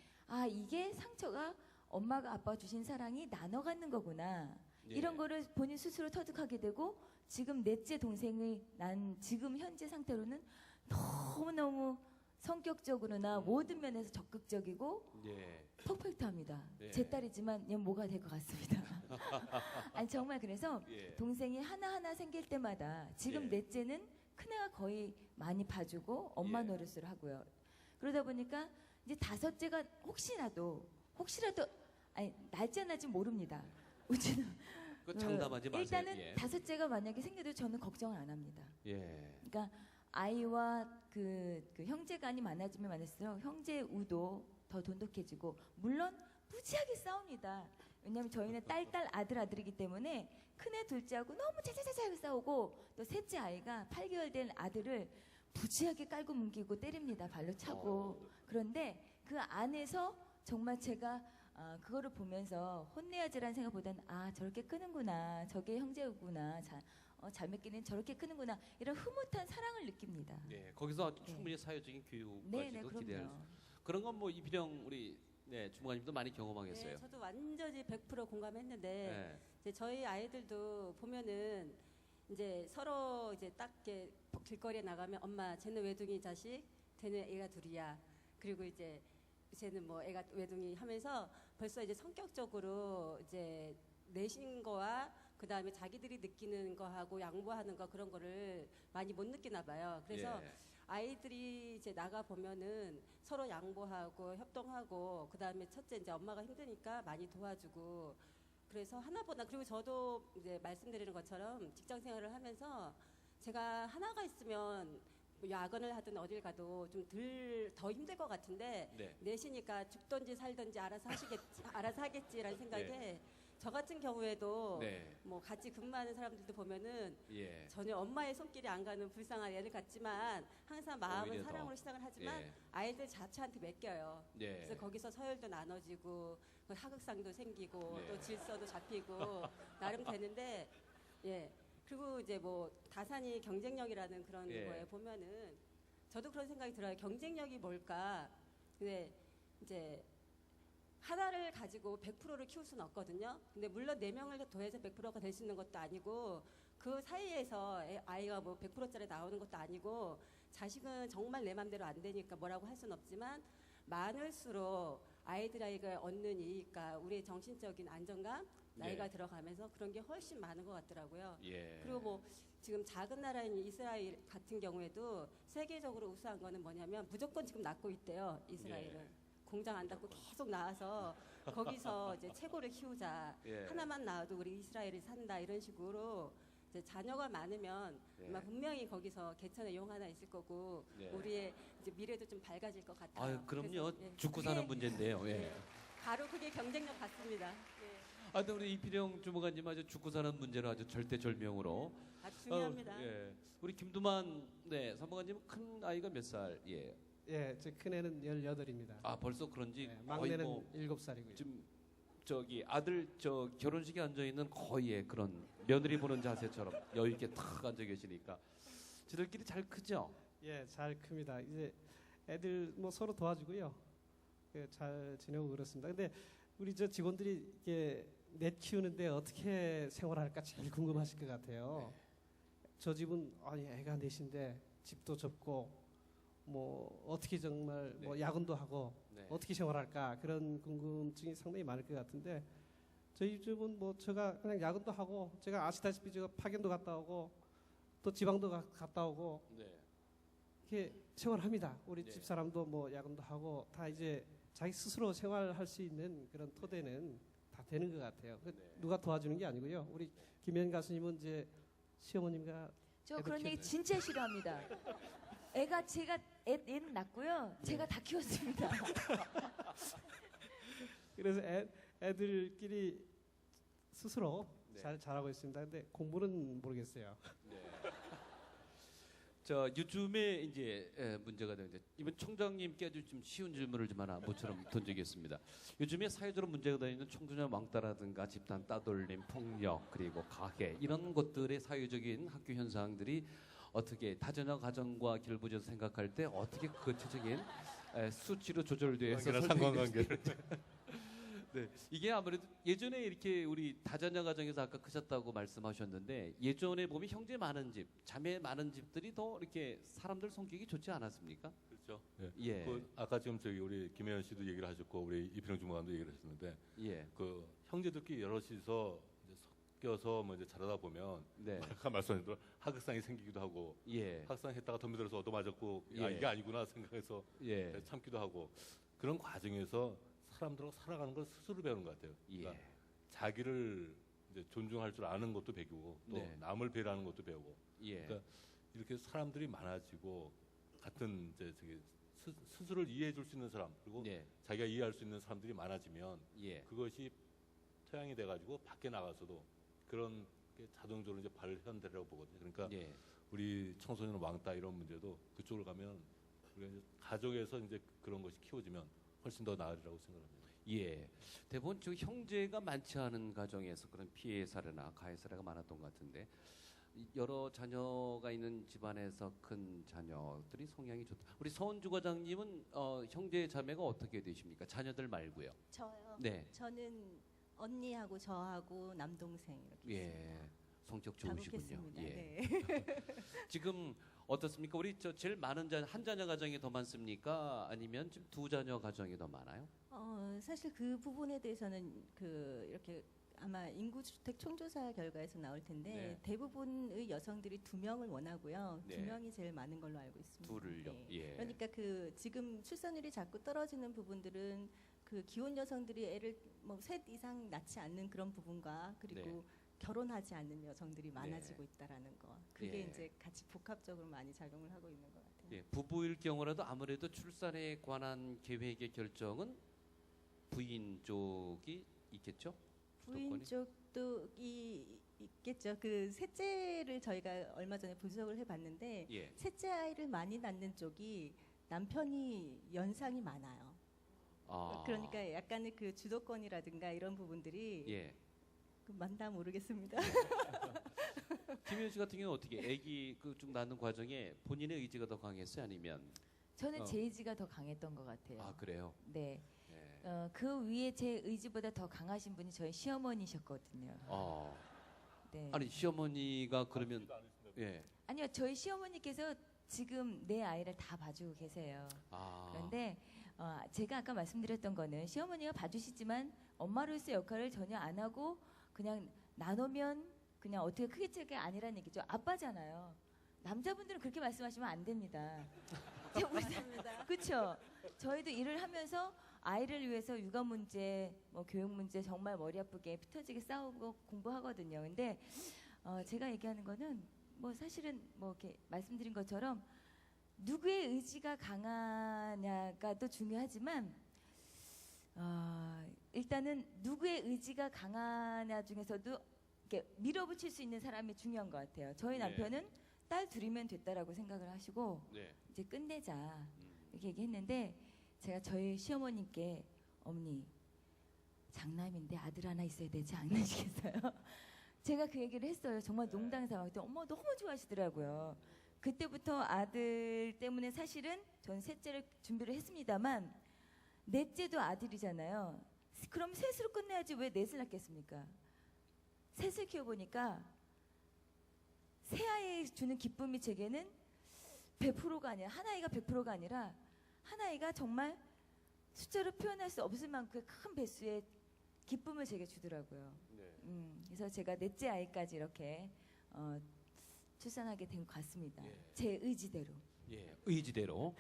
Speaker 5: 이게 상처가 엄마가 아빠가 주신 사랑이 나눠 갖는 거구나.
Speaker 1: 예.
Speaker 5: 이런 거를 본인 스스로 터득하게 되고 지금 넷째 동생이 난 지금 현재 상태로는 너무너무 성격적으로나 모든 면에서 적극적이고
Speaker 1: 예.
Speaker 5: 퍼펙트합니다.
Speaker 1: 예.
Speaker 5: 제 딸이지만 얘 뭐가 될 것 같습니다. 아니 정말 그래서
Speaker 1: 예.
Speaker 5: 동생이 하나하나 생길 때마다 지금
Speaker 1: 예.
Speaker 5: 넷째는 큰애가 거의 많이 봐주고 엄마
Speaker 1: 예.
Speaker 5: 노릇을 하고요. 그러다 보니까 이제 다섯째가 혹시라도 아니 날짜 날지 모릅니다. 우리는
Speaker 1: 그 장담하지 마세요.
Speaker 5: 일단은
Speaker 1: 예.
Speaker 5: 다섯째가 만약에 생겨도 저는 걱정을 안 합니다.
Speaker 1: 예.
Speaker 5: 그러니까 아이와 그 형제간이 많아지면 많을수록 형제의 우도 더 돈독해지고 물론 무지하게 싸웁니다. 왜냐하면 저희는 딸 아들이기 때문에 큰애 둘째하고 너무 자자자자 싸우고 또 셋째 아이가 8개월 된 아들을 무지하게 깔고 뭉기고 때립니다. 발로 차고. 그런데 그 안에서 정말 제가 그거를 보면서 혼내야지라는 생각보다는 저렇게 끄는구나, 저게 형제구나, 자매끼리는 저렇게 끄는구나, 이런 흐뭇한 사랑을 느낍니다.
Speaker 1: 네, 거기서
Speaker 5: 네.
Speaker 1: 충분히 사회적인 교육까지도
Speaker 5: 네네,
Speaker 1: 기대할 수.
Speaker 5: 그럼요.
Speaker 1: 그런 건 뭐 이필영 우리 주무관님도 많이 경험하겠어요.
Speaker 3: 네, 저도 완전히 100% 공감했는데
Speaker 1: 네.
Speaker 3: 이제 저희 아이들도 보면은 이제 서로 이제 딱 이렇게 길거리에 나가면 엄마 쟤는 외둥이 자식, 쟤는 애가 둘이야. 그리고 이제 쟤는 뭐 애가 외둥이 하면서 벌써 이제 성격적으로 이제 내신 거와 그 다음에 자기들이 느끼는 거하고 양보하는 거 그런 거를 많이 못 느끼나 봐요. 그래서
Speaker 1: 예.
Speaker 3: 아이들이 이제 나가 보면은 서로 양보하고 협동하고 그 다음에 첫째 이제 엄마가 힘드니까 많이 도와주고 그래서 하나보다 그리고 저도 이제 말씀드리는 것처럼 직장 생활을 하면서 제가 하나가 있으면 뭐 야근을 하든 어딜 가도 좀 더 힘들 것 같은데
Speaker 1: 네.
Speaker 3: 넷이니까 죽든지 살든지 알아서 하겠지라는 생각에 저 같은 경우에도
Speaker 1: 네.
Speaker 3: 뭐 같이 근무하는 사람들도 보면은
Speaker 1: 예.
Speaker 3: 전혀 엄마의 손길이 안 가는 불쌍한 애들 같지만 항상 마음은
Speaker 1: 오히려 더.
Speaker 3: 사랑으로 시작을 하지만
Speaker 1: 예.
Speaker 3: 아이들 자체한테 맡겨요.
Speaker 1: 예.
Speaker 3: 그래서 거기서 서열도 나눠지고 그 하극상도 생기고
Speaker 1: 네.
Speaker 3: 또 질서도 잡히고 나름 되는데 예 그리고 이제 뭐 다산이 경쟁력이라는 그런
Speaker 1: 예.
Speaker 3: 거에 보면은 저도 그런 생각이 들어요. 경쟁력이 뭘까? 근데 이제 하나를 가지고 100%를 키울 수는 없거든요. 근데 물론 4명을 더해서 100%가 될 수 있는 것도 아니고 그 사이에서 아이가 뭐 100%짜리 나오는 것도 아니고 자식은 정말 내 맘대로 안 되니까 뭐라고 할 수는 없지만 많을수록 아이가 얻는 이익과 우리의 정신적인 안정감 나이가
Speaker 1: 네.
Speaker 3: 들어가면서 그런 게 훨씬 많은 것 같더라고요.
Speaker 1: 예.
Speaker 3: 그리고 뭐 지금 작은 나라인 이스라엘 같은 경우에도 세계적으로 우수한 거는 뭐냐면 무조건 지금 낳고 있대요. 이스라엘은.
Speaker 1: 예.
Speaker 3: 공장 안 닫고 계속 나와서 거기서 이제 최고를 키우자.
Speaker 1: 예.
Speaker 3: 하나만 낳아도 우리 이스라엘이 산다 이런 식으로 이제 자녀가 많으면
Speaker 1: 예.
Speaker 3: 아마 분명히 거기서 개천에 용 하나 있을 거고
Speaker 1: 예.
Speaker 3: 우리의 이제 미래도 좀 밝아질 것 같아요.
Speaker 1: 아유, 그럼요.
Speaker 3: 그래서, 예.
Speaker 1: 죽고 사는
Speaker 3: 그게
Speaker 1: 문제인데요. 예.
Speaker 3: 예. 바로 그게 경쟁력 같습니다. 예.
Speaker 1: 근데 우리 이필영 주무관님 아주 죽고 사는 문제로 아주 절대절명으로.
Speaker 3: 아주 중요합니다.
Speaker 1: 예. 우리 김두만 사무관님 큰 아이가 몇 살? 예.
Speaker 4: 예, 제 큰애는 18입니다.
Speaker 1: 벌써 그런지 거의
Speaker 4: 막내는
Speaker 1: 뭐
Speaker 4: 7살이고요.
Speaker 1: 지금 저기 아들 결혼식에 앉아 있는 거의 그런 며느리 보는 자세처럼 여유 있게 탁 앉아 계시니까 지들끼리 잘 크죠.
Speaker 4: 예, 잘 큽니다. 이제 애들 뭐 서로 도와주고요. 예, 잘 지내고 그렇습니다. 근데 우리 저 직원들이 이게 넷 키우는데 어떻게 생활할까 제일 궁금하실 것 같아요. 저 집은 아니 애가 넷인데 집도 접고 뭐 어떻게 정말 뭐 야근도 하고
Speaker 1: 네.
Speaker 4: 어떻게 생활할까 그런 궁금증이 상당히 많을 것 같은데 저희 집은 뭐 제가 그냥 야근도 하고 제가 아시다시피 제가 파견도 갔다 오고 또 지방도 갔다 오고
Speaker 1: 네.
Speaker 4: 이렇게 생활합니다. 우리
Speaker 1: 네.
Speaker 4: 집 사람도 뭐 야근도 하고 다 이제 자기 스스로 생활할 수 있는 그런 토대는 다 되는 것 같아요. 그
Speaker 1: 네.
Speaker 4: 누가 도와주는 게 아니고요. 우리 김현 가수님은 이제 시어머님과
Speaker 5: 저
Speaker 4: 애들
Speaker 5: 그런 얘기
Speaker 4: 키우는-
Speaker 5: 진짜 싫어합니다. 애는 낳고요. 제가 다 키웠습니다.
Speaker 4: 그래서 애들끼리 스스로
Speaker 1: 네.
Speaker 4: 잘 자라고 있습니다. 근데 공부는 모르겠어요.
Speaker 1: 네. 저 요즘에 이제 문제가 되는데 이번 총장님께 아주 좀 쉬운 질문을 좀 하나 모처럼 던지겠습니다. 요즘에 사회적으로 문제가 되는 청소년 왕따라든가 집단 따돌림, 폭력 그리고 가해 이런 것들의 사회적인 학교 현상들이 어떻게 다자녀 가정과 결부져서 생각할 때 어떻게 구체적인 수치로 조절돼서
Speaker 2: 관계나
Speaker 1: 설명이
Speaker 2: 상관관계를
Speaker 1: 네, 이게 아무래도 예전에 이렇게 우리 다자녀 가정에서 아까 크셨다고 말씀하셨는데 예전에 보면 형제 많은 집, 자매 많은 집들이 더 이렇게 사람들 성격이 좋지 않았습니까?
Speaker 2: 그렇죠. 예.
Speaker 1: 예,
Speaker 2: 아까 지금 저기 우리 김혜연 씨도 얘기를 하셨고 우리 이필영 주무관도 얘기를 하셨는데
Speaker 1: 예,
Speaker 2: 그 형제들끼리 여럿이서 이제 섞여서 뭐 이제 자라다 보면
Speaker 1: 네,
Speaker 2: 아까 말씀하신 대로 하극상이 생기기도 하고
Speaker 1: 예,
Speaker 2: 하극상 했다가 덤벼들어서 얻어맞았고
Speaker 1: 예.
Speaker 2: 이게 아니구나 생각해서
Speaker 1: 예,
Speaker 2: 참기도 하고 그런 과정에서 사람들하고 살아가는 걸 스스로 배우는 것 같아요.
Speaker 1: 예,
Speaker 2: 그러니까 자기를 이제 존중할 줄 아는 것도 배우고 또
Speaker 1: 네.
Speaker 2: 남을 배려하는 것도 배우고
Speaker 1: 예,
Speaker 2: 그러니까 이렇게 사람들이 많아지고 같은 이제 저기 스스로를 이해해 줄 수 있는 사람 그리고
Speaker 1: 네,
Speaker 2: 자기가 이해할 수 있는 사람들이 많아지면
Speaker 1: 예,
Speaker 2: 그것이 토양이 돼가지고 밖에 나가서도 그런 게 자동적으로 이제 발현되라고 보거든요. 그러니까
Speaker 1: 예,
Speaker 2: 우리 청소년 왕따 이런 문제도 그쪽으로 가면 우리가 이제 가족에서 이제 그런 것이 키워지면 훨씬 더 나으리라고 생각합니다.
Speaker 1: 예. 대부분 저 형제가 많지 않은 가정에서 그런 피해 사례나 가해 사례가 많았던 것 같은데 여러 자녀가 있는 집안에서 큰 자녀들이 성향이 좋다. 우리 서은주 과장님은 형제 자매가 어떻게 되십니까? 자녀들 말고요.
Speaker 6: 저요.
Speaker 1: 네.
Speaker 6: 저는 언니하고 저하고 남동생 이렇게
Speaker 1: 예.
Speaker 6: 있습니다.
Speaker 1: 성격 좋으시군요.
Speaker 6: 다국했습니다.
Speaker 1: 예.
Speaker 6: 네.
Speaker 1: 지금 어떻습니까? 우리 저 제일 많은 한 자녀 가정이 더 많습니까? 아니면 지금 두 자녀 가정이 더 많아요?
Speaker 6: 사실 그 부분에 대해서는 그 이렇게 아마 인구주택 총조사 결과에서 나올 텐데
Speaker 1: 네.
Speaker 6: 대부분의 여성들이 2명을 원하고요.
Speaker 1: 네.
Speaker 6: 2명이 제일 많은 걸로 알고 있습니다.
Speaker 1: 둘을요.
Speaker 6: 네.
Speaker 1: 예.
Speaker 6: 그러니까 그 지금 출산율이 자꾸 떨어지는 부분들은 그 기혼 여성들이 애를 뭐 셋 이상 낳지 않는 그런 부분과 그리고
Speaker 1: 네.
Speaker 6: 결혼하지 않는 여성들이 많아지고 있다라는 거. 그게
Speaker 1: 예.
Speaker 6: 이제 같이 복합적으로 많이 작용을 하고 있는 것 같아요.
Speaker 1: 예, 부부일 경우라도 아무래도 출산에 관한 계획의 결정은 부인 쪽이 있겠죠?
Speaker 6: 부인 쪽도 있겠죠. 그 셋째를 저희가 얼마 전에 분석을 해봤는데
Speaker 1: 예.
Speaker 6: 셋째 아이를 많이 낳는 쪽이 남편이 연상이 많아요.
Speaker 1: 아.
Speaker 6: 그러니까 약간의 그 주도권이라든가 이런 부분들이
Speaker 1: 예.
Speaker 6: 그 맞나 모르겠습니다.
Speaker 1: 김현 씨 같은 경우는 어떻게 아기 쭉 낳는 과정에 본인의 의지가 더 강했어요? 아니면
Speaker 5: 저는 제 의지가 더 강했던 것 같아요.
Speaker 1: 아 그래요?
Speaker 5: 네.
Speaker 1: 예.
Speaker 5: 그 위에 제 의지보다 더 강하신 분이 저희 시어머니셨거든요. 네.
Speaker 1: 아니 시어머니가 그러면 예.
Speaker 5: 아니요, 저희 시어머니께서 지금 내 아이를 다 봐주고 계세요.
Speaker 1: 아.
Speaker 5: 그런데 제가 아까 말씀드렸던 거는 시어머니가 봐주시지만 엄마로서의 역할을 전혀 안 하고 그냥 나누면 그냥 어떻게 크게 아니라는 얘기죠. 아빠잖아요. 남자분들은 그렇게 말씀하시면 안 됩니다. 그렇죠. 저희도 일을 하면서 아이를 위해서 육아 문제, 뭐 교육 문제 정말 머리 아프게 피 터지게 싸우고 공부하거든요. 근데 제가 얘기하는 거는 뭐 사실은 뭐 이렇게 말씀드린 것처럼 누구의 의지가 강하냐가 또 중요하지만 일단은 누구의 의지가 강하냐 중에서도 이렇게 밀어붙일 수 있는 사람이 중요한 것 같아요. 저희
Speaker 1: 네.
Speaker 5: 남편은 딸 둘이면 됐다라고 생각을 하시고
Speaker 1: 네.
Speaker 5: 이제 끝내자 이렇게 얘기했는데 제가 저희 시어머님께 어머니 장남인데 아들 하나 있어야 되지 않으시겠어요? 제가 그 얘기를 했어요. 정말 농담 삼아. 그때 엄마 너무 좋아하시더라고요. 그때부터 아들 때문에 사실은 전 셋째를 준비를 했습니다만 넷째도 아들이잖아요. 그럼 셋으로 끝내야지 왜 넷을 낳겠습니까? 셋을 키워보니까 새 아이 주는 기쁨이 제게는 100%가 아니라 한 아이가 100%가 아니라 한 아이가 정말 숫자로 표현할 수 없을 만큼 큰 배수의 기쁨을 제게 주더라고요.
Speaker 1: 네.
Speaker 5: 그래서 제가 넷째 아이까지 이렇게 출산하게 된 것 같습니다.
Speaker 1: 예.
Speaker 5: 제 의지대로.
Speaker 1: 예. 의지대로.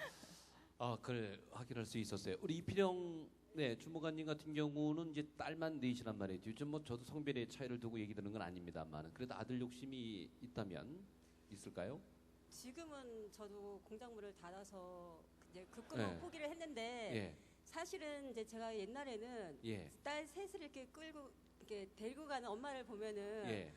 Speaker 1: 그걸 확인할 수 있었어요. 우리 이필영 주무관님 같은 경우는 이제 딸만 넷이란 말이죠. 요즘 뭐 저도 성별의 차이를 두고 얘기 드는 건 아닙니다만 그래도 아들 욕심이 있다면 있을까요?
Speaker 3: 지금은 저도 공작물을 닫아서 이제 급급히
Speaker 1: 네.
Speaker 3: 포기를 했는데
Speaker 1: 예.
Speaker 3: 사실은 이제 제가 옛날에는
Speaker 1: 예.
Speaker 3: 딸 셋을 이렇게 끌고 이렇게 데리고 가는 엄마를 보면은
Speaker 1: 예.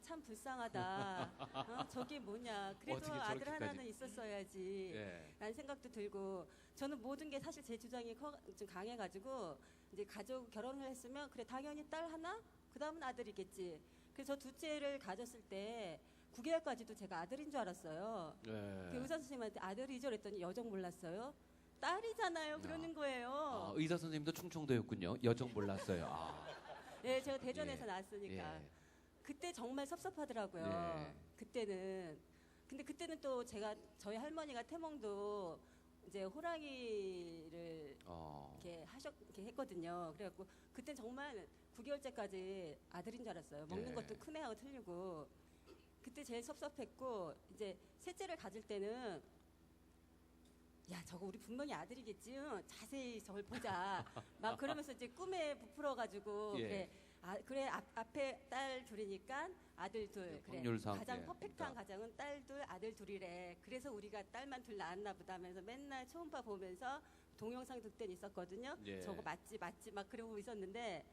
Speaker 3: 참 불쌍하다. 저게 뭐냐. 그래도
Speaker 1: 어떻게
Speaker 3: 아들
Speaker 1: 저렇게까지.
Speaker 3: 하나는 있었어야지.
Speaker 1: 예.
Speaker 3: 라는 생각도 들고 저는 모든 게 사실 제 주장이 좀 강해가지고 이제 가족 결혼을 했으면 그래 당연히 딸 하나 그 다음은 아들이겠지. 그래서 저 둘째를 가졌을 때 9개월까지도 제가 아들인 줄 알았어요.
Speaker 1: 예.
Speaker 3: 그 의사 선생님한테 아들이죠 그랬더니 여정 몰랐어요. 딸이잖아요 그러는 거예요.
Speaker 1: 의사 선생님도 충청도였군요. 여정 몰랐어요.
Speaker 3: 네, 제가 대전에서
Speaker 1: 예.
Speaker 3: 나왔으니까.
Speaker 1: 예.
Speaker 3: 그때 정말 섭섭하더라고요.
Speaker 1: 네.
Speaker 3: 그때는. 근데 그때는 또 제가 저희 할머니가 태몽도 이제 호랑이를 이렇게 했거든요. 그래갖고 그때 정말 9개월째까지 아들인 줄 알았어요. 먹는
Speaker 1: 네.
Speaker 3: 것도 큰 애하고 틀리고. 그때 제일 섭섭했고 이제 셋째를 가질 때는 야 저거 우리 분명히 아들이겠지. 자세히 저걸 보자. 막 그러면서 이제 꿈에 부풀어가지고
Speaker 1: 예.
Speaker 3: 그래 앞에 딸 둘이니까 아들 둘. 그래
Speaker 1: 확률상,
Speaker 3: 가장
Speaker 1: 예,
Speaker 3: 퍼펙트한
Speaker 1: 그러니까.
Speaker 3: 가정은 딸 둘 아들 둘이래. 그래서 우리가 딸만 둘 낳았나 보다 하면서 맨날 초음파 보면서 동영상 듣던 있었거든요.
Speaker 1: 예.
Speaker 3: 저거 맞지 막 그러고 있었는데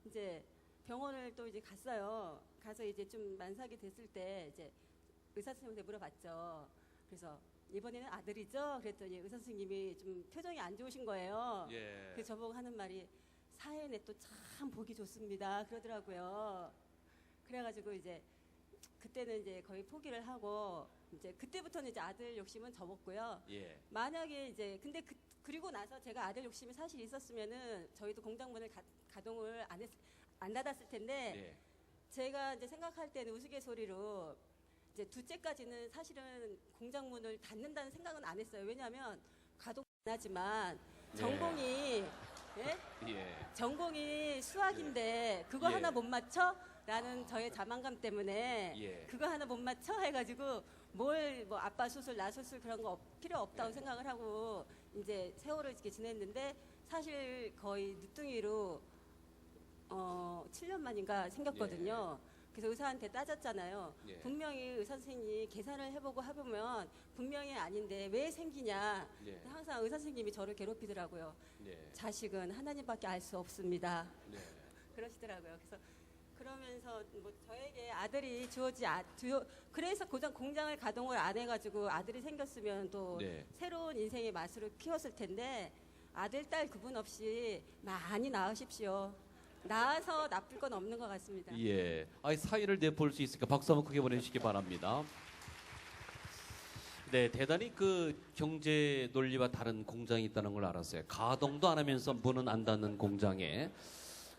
Speaker 3: 이제 병원을 또 이제 갔어요. 가서 이제 좀 만삭이 됐을 때 이제 의사 선생님한테 물어봤죠. 그래서 이번에는 아들이죠? 그랬더니 의사 선생님이 좀 표정이 안 좋으신 거예요.
Speaker 1: 예.
Speaker 3: 그래서 저보고 하는 말이 사연에 또 참 보기 좋습니다. 그러더라고요. 그래가지고 이제 그때는 이제 거의 포기를 하고 이제 그때부터는 이제 아들 욕심은 접었고요.
Speaker 1: 예.
Speaker 3: 만약에 이제 근데 그리고 나서 제가 아들 욕심이 사실 있었으면은 저희도 공장문을 가동을 안 닫았을 텐데
Speaker 1: 예.
Speaker 3: 제가 이제 생각할 때는 우스갯소리로 이제 둘째까지는 사실은 공장문을 닫는다는 생각은 안 했어요. 왜냐하면 가동 안 하지만 전공이 예?
Speaker 1: 예.
Speaker 3: 전공이 수학인데 그거
Speaker 1: 예.
Speaker 3: 하나 못 맞춰? 라는 저의 자만감 때문에
Speaker 1: 예.
Speaker 3: 그거 하나 못 맞춰? 해가지고 뭘 뭐 아빠 수술, 나 수술 그런 거 필요 없다고
Speaker 1: 예.
Speaker 3: 생각을 하고 이제 세월을 이렇게 지냈는데 사실 거의 늦둥이로 7년 만인가 생겼거든요. 그래서 의사한테 따졌잖아요.
Speaker 1: 예.
Speaker 3: 분명히 의사 선생님이 계산을 해보고 해보면 분명히 아닌데 왜 생기냐.
Speaker 1: 예.
Speaker 3: 항상 의사 선생님이 저를 괴롭히더라고요.
Speaker 1: 예.
Speaker 3: 자식은 하나님밖에 알 수 없습니다.
Speaker 1: 네.
Speaker 3: 그러시더라고요. 그래서 그러면서 뭐 저에게 아들이 그래서 고장 공장을 가동을 안 해가지고 아들이 생겼으면 또
Speaker 1: 네.
Speaker 3: 새로운 인생의 맛으로 키웠을 텐데 아들 딸 구분 없이 많이 낳으십시오. 낳아서 나쁠 건 없는 것 같습니다.
Speaker 1: 예. 아이 사의를 내볼 수 있으니까 박수 한번 크게 보내주시기 바랍니다. 네, 대단히 그 경제 논리와 다른 공장이 있다는 걸 알았어요. 가동도 안 하면서 문은 안 닫는 공장에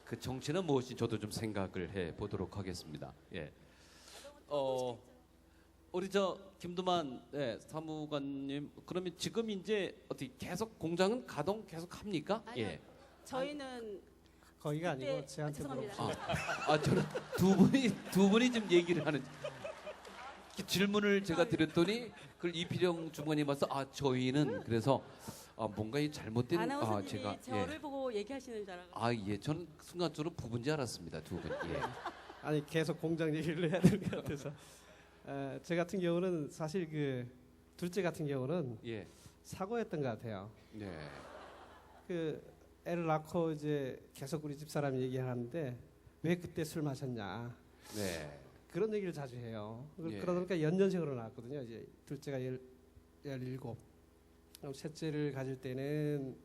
Speaker 1: 그 정체는 무엇인지 저도 좀 생각을 해 보도록 하겠습니다. 예. 우리 저 김두만 사무관님, 그러면 지금 이제 어떻게 계속 공장은 가동 계속 합니까?
Speaker 3: 아니요.
Speaker 1: 예.
Speaker 3: 저희는
Speaker 4: 거기가
Speaker 3: 그때-
Speaker 4: 아니고 저한테
Speaker 3: 죄송합니다.
Speaker 4: 물어보세요.
Speaker 1: 저는 두 분이 좀 얘기를 하는 질문을 제가 드렸더니 그걸 이필영 주무관님 와서 저희는 그래서 뭔가 이 잘못된
Speaker 3: 아나운서님이
Speaker 1: 제가
Speaker 3: 저를 보고 얘기하시는 줄 알아요.
Speaker 1: 예, 저는 순간적으로 부부인 줄 알았습니다, 두 분. 예.
Speaker 4: 아니 계속 공장 얘기를 해야 될 것 같아서 제 같은 경우는 사실 그 둘째 같은 경우는
Speaker 1: 예.
Speaker 4: 사고였던 것 같아요.
Speaker 1: 네.
Speaker 4: 그 애를 낳고 이제 계속 우리 집사람이 얘기하는데 왜 그때 술 마셨냐
Speaker 1: 네.
Speaker 4: 그런 얘기를 자주 해요.
Speaker 1: 예.
Speaker 4: 그러니까 연년생으로 낳았거든요. 이제 둘째가 17. 그럼 셋째를 가질 때는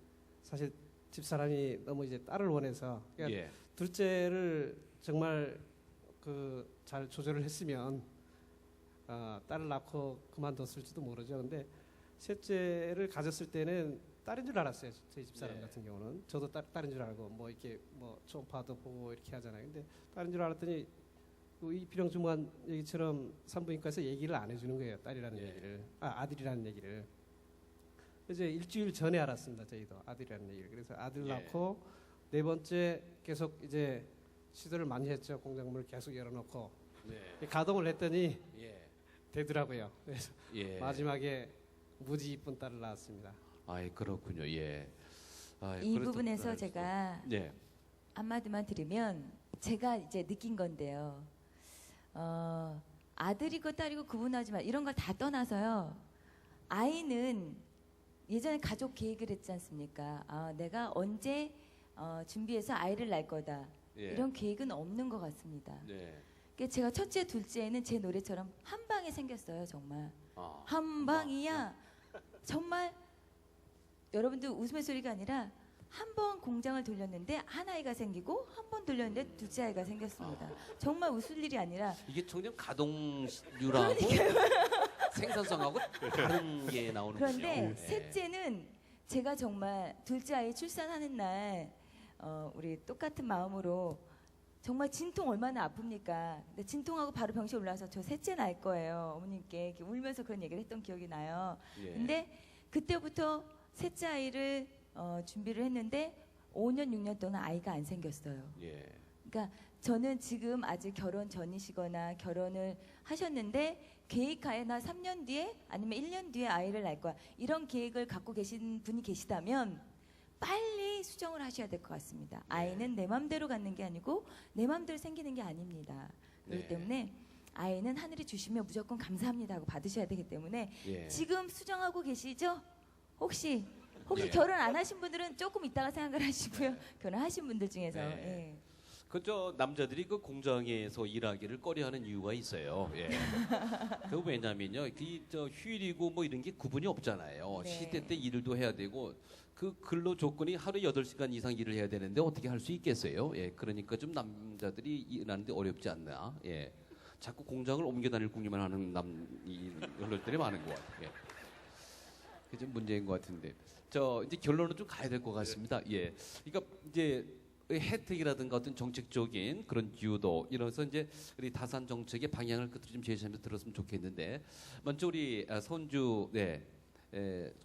Speaker 4: 사실 집사람이 너무 이제 딸을 원해서 그러니까
Speaker 1: 예.
Speaker 4: 둘째를 정말 그 잘 조절을 했으면 딸을 낳고 그만뒀을지도 모르죠. 근데 셋째를 가졌을 때는 딸인 줄 알았어요. 저희 집사람
Speaker 1: 네.
Speaker 4: 같은 경우는 저도 딸인 줄 알고 뭐 이렇게 뭐 초음파도 보고 이렇게 하잖아요. 근데 딸인 줄 알았더니 이필영 주무관 얘기처럼 산부인과에서 얘기를 안 해주는 거예요. 딸이라는
Speaker 1: 예.
Speaker 4: 얘기를 아들이라는 얘기를. 이제 일주일 전에 알았습니다. 저희도 아들이라는 얘기를. 그래서 아들
Speaker 1: 예.
Speaker 4: 낳고 네 번째 계속 이제 시도를 많이 했죠. 공작물을 계속 열어놓고
Speaker 1: 네.
Speaker 4: 가동을 했더니
Speaker 1: 예.
Speaker 4: 되더라고요. 그래서
Speaker 1: 예.
Speaker 4: 마지막에 무지 이쁜 딸을 낳았습니다.
Speaker 1: 그렇군요. 예.
Speaker 5: 이
Speaker 1: 그래서
Speaker 5: 부분에서 제가
Speaker 1: 네.
Speaker 5: 한마디만 드리면 제가 이제 느낀 건데요. 아들이고 딸이고 구분하지 마. 이런 걸 다 떠나서요. 아이는 예전에 가족 계획을 했지 않습니까? 내가 언제 준비해서 아이를 낳을 거다.
Speaker 1: 예.
Speaker 5: 이런 계획은 없는 것 같습니다.
Speaker 1: 네.
Speaker 5: 그러니까 제가 첫째, 둘째는 제 노래처럼 한 방에 생겼어요. 정말.
Speaker 1: 아.
Speaker 5: 한 방이야. 정말 여러분들 웃음의 소리가 아니라 한 번 공장을 돌렸는데 한 아이가 생기고 한 번 돌렸는데 둘째 아이가 생겼습니다. 정말 웃을 일이 아니라
Speaker 1: 이게 청년 가동률하고 생산성하고 다른 게 나오는군요.
Speaker 5: 그런데
Speaker 1: 예.
Speaker 5: 셋째는 제가 정말 둘째 아이 출산하는 날 우리 똑같은 마음으로 정말 진통 얼마나 아픕니까? 근데 진통하고 바로 병실 올라와서 저 셋째 낳을 거예요. 어머님께 이렇게 울면서 그런 얘기를 했던 기억이 나요.
Speaker 1: 예.
Speaker 5: 근데 그때부터 셋째 아이를 준비를 했는데 5년 6년 동안 아이가 안 생겼어요.
Speaker 1: 예.
Speaker 5: 그러니까 저는 지금 아직 결혼 전이시거나 결혼을 하셨는데 계획하에 나 3년 뒤에 아니면 1년 뒤에 아이를 낳을 거야. 이런 계획을 갖고 계신 분이 계시다면 빨리 수정을 하셔야 될 것 같습니다. 아이는 내 맘대로 갖는 게 아니고 내 맘대로 생기는 게 아닙니다. 그렇기
Speaker 1: 네.
Speaker 5: 때문에 아이는 하늘이 주시면 무조건 감사합니다 하고 받으셔야 되기 때문에
Speaker 1: 예.
Speaker 5: 지금 수정하고 계시죠? 혹시
Speaker 1: 예.
Speaker 5: 결혼 안 하신 분들은 조금 이따가 생각을 하시고요. 결혼하신 분들 중에서
Speaker 1: 네.
Speaker 5: 예.
Speaker 1: 그저 남자들이 그 공장에서 일하기를 꺼려하는 이유가 있어요. 예. 그 왜냐면요, 저 휴일이고 뭐 이런 게 구분이 없잖아요.
Speaker 5: 네.
Speaker 1: 시대 때 일도 해야 되고 그 근로 조건이 하루 8시간 이상 일을 해야 되는데 어떻게 할 수 있겠어요? 예. 그러니까 좀 남자들이 일하는데 어렵지 않나. 예. 자꾸 공장을 옮겨 다닐 궁리만 하는 연로들이 많은 것 같아요. 예. 그게 좀 문제인 것 같은데. 저 이제 결론은 좀 가야 될 것 같습니다. 예. 그러니까 이제 혜택이라든가 어떤 정책적인 그런 유도 이러면서 이제 우리 다산 정책의 방향을 끝으로 좀 제시하면서 들었으면 좋겠는데 먼저 우리 손주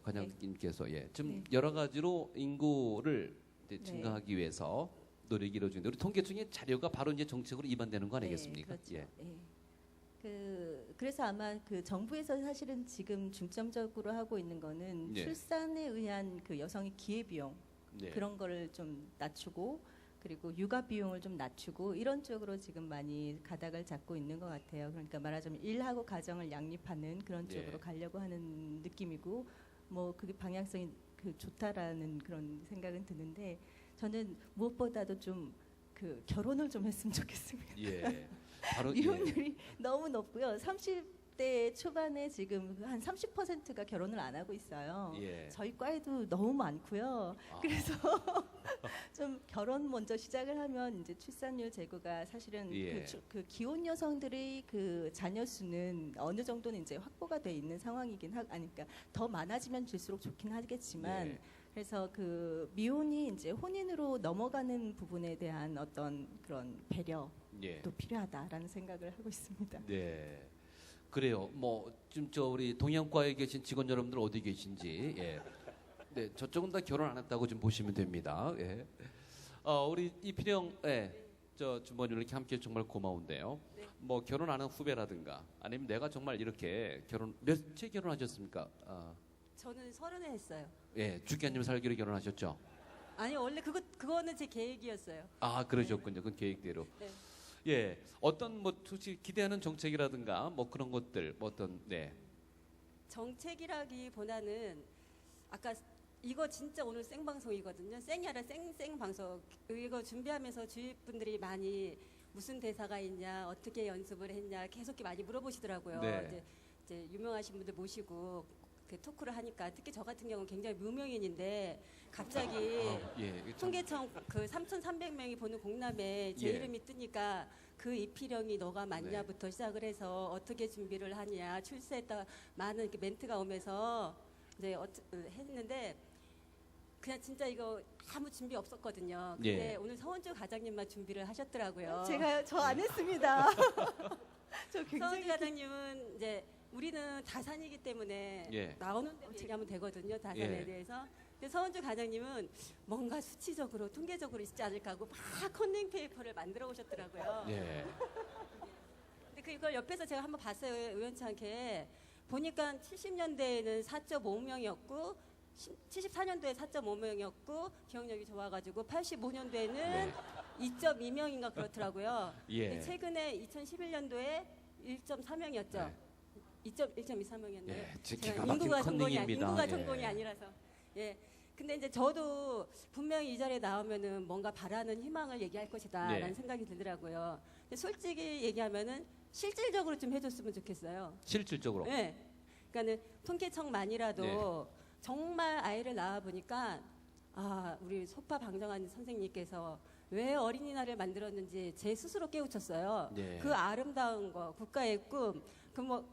Speaker 1: 관장님께서 좀
Speaker 5: 네.
Speaker 1: 여러 가지로 인구를 이제
Speaker 6: 네.
Speaker 1: 증가하기 위해서 노력이 이루어지는데 우리 통계청의 자료가 바로 이제 정책으로 입안되는 거 아니겠습니까?
Speaker 6: 네, 그렇죠.
Speaker 1: 예.
Speaker 6: 그래서 아마 그 정부에서 사실은 지금 중점적으로 하고 있는 거는
Speaker 1: 네.
Speaker 6: 출산에 의한 그 여성의 기회 비용
Speaker 1: 네.
Speaker 6: 그런 거를 좀 낮추고 그리고 육아 비용을 좀 낮추고 이런 쪽으로 지금 많이 가닥을 잡고 있는 것 같아요. 그러니까 말하자면 일하고 가정을 양립하는 그런
Speaker 1: 네.
Speaker 6: 쪽으로 가려고 하는 느낌이고 뭐 그게 방향성이 좋다라는 그런 생각은 드는데 저는 무엇보다도 좀 그 결혼을 좀 했으면 좋겠습니다.
Speaker 1: 예. 바로
Speaker 6: 이혼율이 너무 높고요. 30대 초반에 지금 한 30%가 결혼을 안 하고 있어요.
Speaker 1: 예.
Speaker 6: 저희 과에도 너무 많고요.
Speaker 1: 아.
Speaker 6: 그래서 좀 결혼 먼저 시작을 하면 이제 출산율 제고가 사실은
Speaker 1: 예.
Speaker 6: 그 기혼 여성들의 그 자녀 수는 어느 정도는 이제 확보가 돼 있는 상황이긴 그러니까 더 많아지면 줄수록 좋긴 하겠지만
Speaker 1: 예.
Speaker 6: 그래서 그 미혼이 이제 혼인으로 넘어가는 부분에 대한 어떤 그런 배려도
Speaker 1: 예.
Speaker 6: 필요하다라는 생각을 하고 있습니다.
Speaker 1: 네. 그래요. 뭐 지금 저 우리 동양과에 계신 직원 여러분들 어디 계신지. 예. 네, 저쪽은 다 결혼 안 했다고 좀 보시면 됩니다. 예. 우리 이필영 저 주머니를 이렇게 함께 정말 고마운데요.
Speaker 3: 네.
Speaker 1: 뭐 결혼 안 한 후배라든가 아니면 내가 정말 이렇게 몇째 결혼하셨습니까?
Speaker 3: 저는 30에 했어요.
Speaker 1: 예, 주기아님 살기로 결혼하셨죠?
Speaker 3: 아니 원래 그거는 제 계획이었어요.
Speaker 1: 아, 그러셨군요. 그건 계획대로.
Speaker 3: 네.
Speaker 1: 예, 어떤 뭐 혹시 기대하는 정책이라든가 뭐 그런 것들 뭐 어떤
Speaker 3: 정책이라기보다는 아까 이거 진짜 오늘 생방송이거든요. 생이 아니라 생방송. 이거 준비하면서 주위 분들이 많이 무슨 대사가 있냐, 어떻게 연습을 했냐 계속 많이 물어보시더라고요.
Speaker 1: 네.
Speaker 3: 이제 유명하신 분들 모시고 토크를 하니까 특히 저 같은 경우는 굉장히 무명인인데 갑자기
Speaker 1: 예, 이게 참-
Speaker 3: 통계청 그 3,300명이 보는 공람에 제
Speaker 1: 예.
Speaker 3: 이름이 뜨니까 그 이필영이 너가 맞냐부터 시작을 해서 어떻게 준비를 하냐 출세했다 많은 이렇게 멘트가 오면서 이제 했는데 그냥 진짜 이거 아무 준비 없었거든요. 근데
Speaker 1: 예.
Speaker 3: 오늘 서원주 과장님만 준비를 하셨더라고요.
Speaker 6: 저 안 했습니다. 저
Speaker 3: 서원주
Speaker 6: 굉장히
Speaker 3: 과장님은 이제 우리는 다산이기 때문에
Speaker 1: 예.
Speaker 3: 나오는 대로 얘기하면 되거든요. 다산에
Speaker 1: 예.
Speaker 3: 대해서. 근데 서원주 과장님은 뭔가 수치적으로 통계적으로 있지 않을까 하고 막 컨닝 페이퍼를 만들어 오셨더라고요.
Speaker 1: 예.
Speaker 3: 근데 그걸 옆에서 제가 한번 봤어요. 우연치 않게. 보니까 70년대에는 4.5명이었고 74년도에 4.5명이었고 기억력이 좋아가지고 85년도에는
Speaker 1: 네.
Speaker 3: 2.2명인가 그렇더라고요.
Speaker 1: 예.
Speaker 3: 근데 최근에 2011년도에 1.4명이었죠.
Speaker 1: 네.
Speaker 3: 2.13명이었나요?
Speaker 1: 예, 기가 막힌
Speaker 3: 인구가
Speaker 1: 컨닝입니다. 예.
Speaker 3: 전공이 아니라서. 예. 근데 이제 저도 분명히 이 자리에 나오면은 뭔가 바라는 희망을 얘기할 것이다라는
Speaker 1: 네.
Speaker 3: 생각이 들더라고요. 근데 솔직히 얘기하면은 실질적으로 좀 해줬으면 좋겠어요.
Speaker 1: 실질적으로.
Speaker 3: 네. 그러니까는 통계청만이라도
Speaker 1: 네.
Speaker 3: 정말 아이를 낳아 보니까 우리 소파 방정환 선생님께서 왜 어린이날을 만들었는지 제 스스로 깨우쳤어요.
Speaker 1: 네.
Speaker 3: 그 아름다운 거, 국가의 꿈, 그 뭐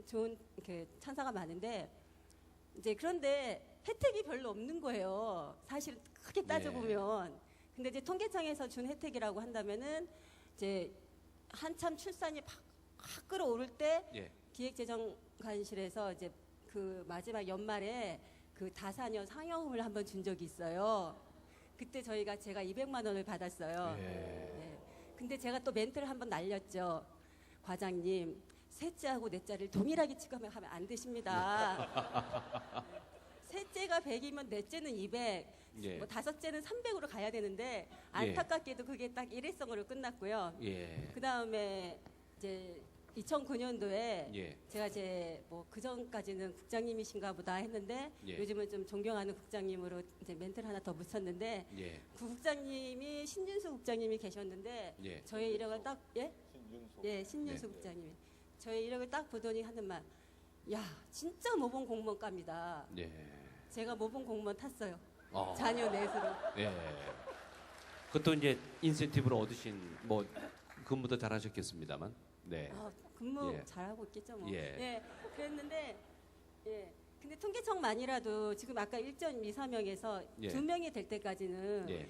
Speaker 3: 좋은 이렇게 찬사가 많은데 이제 그런데 혜택이 별로 없는 거예요. 사실 크게 따져보면. 근데 이제 통계청에서 준 혜택이라고 한다면은 이제 한참 출산이 확 끌어오를 때
Speaker 1: 예.
Speaker 3: 기획재정관실에서 이제 그 마지막 연말에 그 다사녀 상여금을 한번 준 적이 있어요. 그때 제가 200만 원을 받았어요.
Speaker 1: 예.
Speaker 3: 네. 근데 제가 또 멘트를 한번 날렸죠. 과장님, 셋째하고 넷째를 동일하게 취급하면 안 되십니다. 셋째가 100이면 넷째는 200,
Speaker 1: 예.
Speaker 3: 뭐 다섯째는 300으로 가야 되는데 안타깝게도 그게 딱 일회성으로 끝났고요.
Speaker 1: 예.
Speaker 3: 그 다음에 이제 2009년도에
Speaker 1: 예.
Speaker 3: 제가 이제 뭐 그 전까지는 국장님이신가 보다 했는데
Speaker 1: 예.
Speaker 3: 요즘은 좀 존경하는 국장님으로 이제 멘트를 하나 더 붙였는데
Speaker 1: 예.
Speaker 3: 그 국장님이 신윤수 국장님이 계셨는데
Speaker 1: 예.
Speaker 3: 저의 이력을 딱 예? 예, 신윤수
Speaker 1: 네.
Speaker 3: 국장님이 저의 이력을 딱 보더니 하는 말, 야 진짜 모범 공무원감이다.
Speaker 1: 예.
Speaker 3: 제가 모범 공무원 탔어요.
Speaker 1: 어.
Speaker 3: 자녀 넷으로.
Speaker 1: 예. 그것도 이제 인센티브를 얻으신 뭐 근무도 잘하셨겠습니다만. 네.
Speaker 3: 근무
Speaker 1: 예.
Speaker 3: 잘하고 있겠죠 뭐.
Speaker 1: 예.
Speaker 3: 그랬는데 예. 근데 통계청만이라도 지금 아까 1.24명에서
Speaker 1: 예.
Speaker 3: 2명이 될 때까지는
Speaker 1: 예.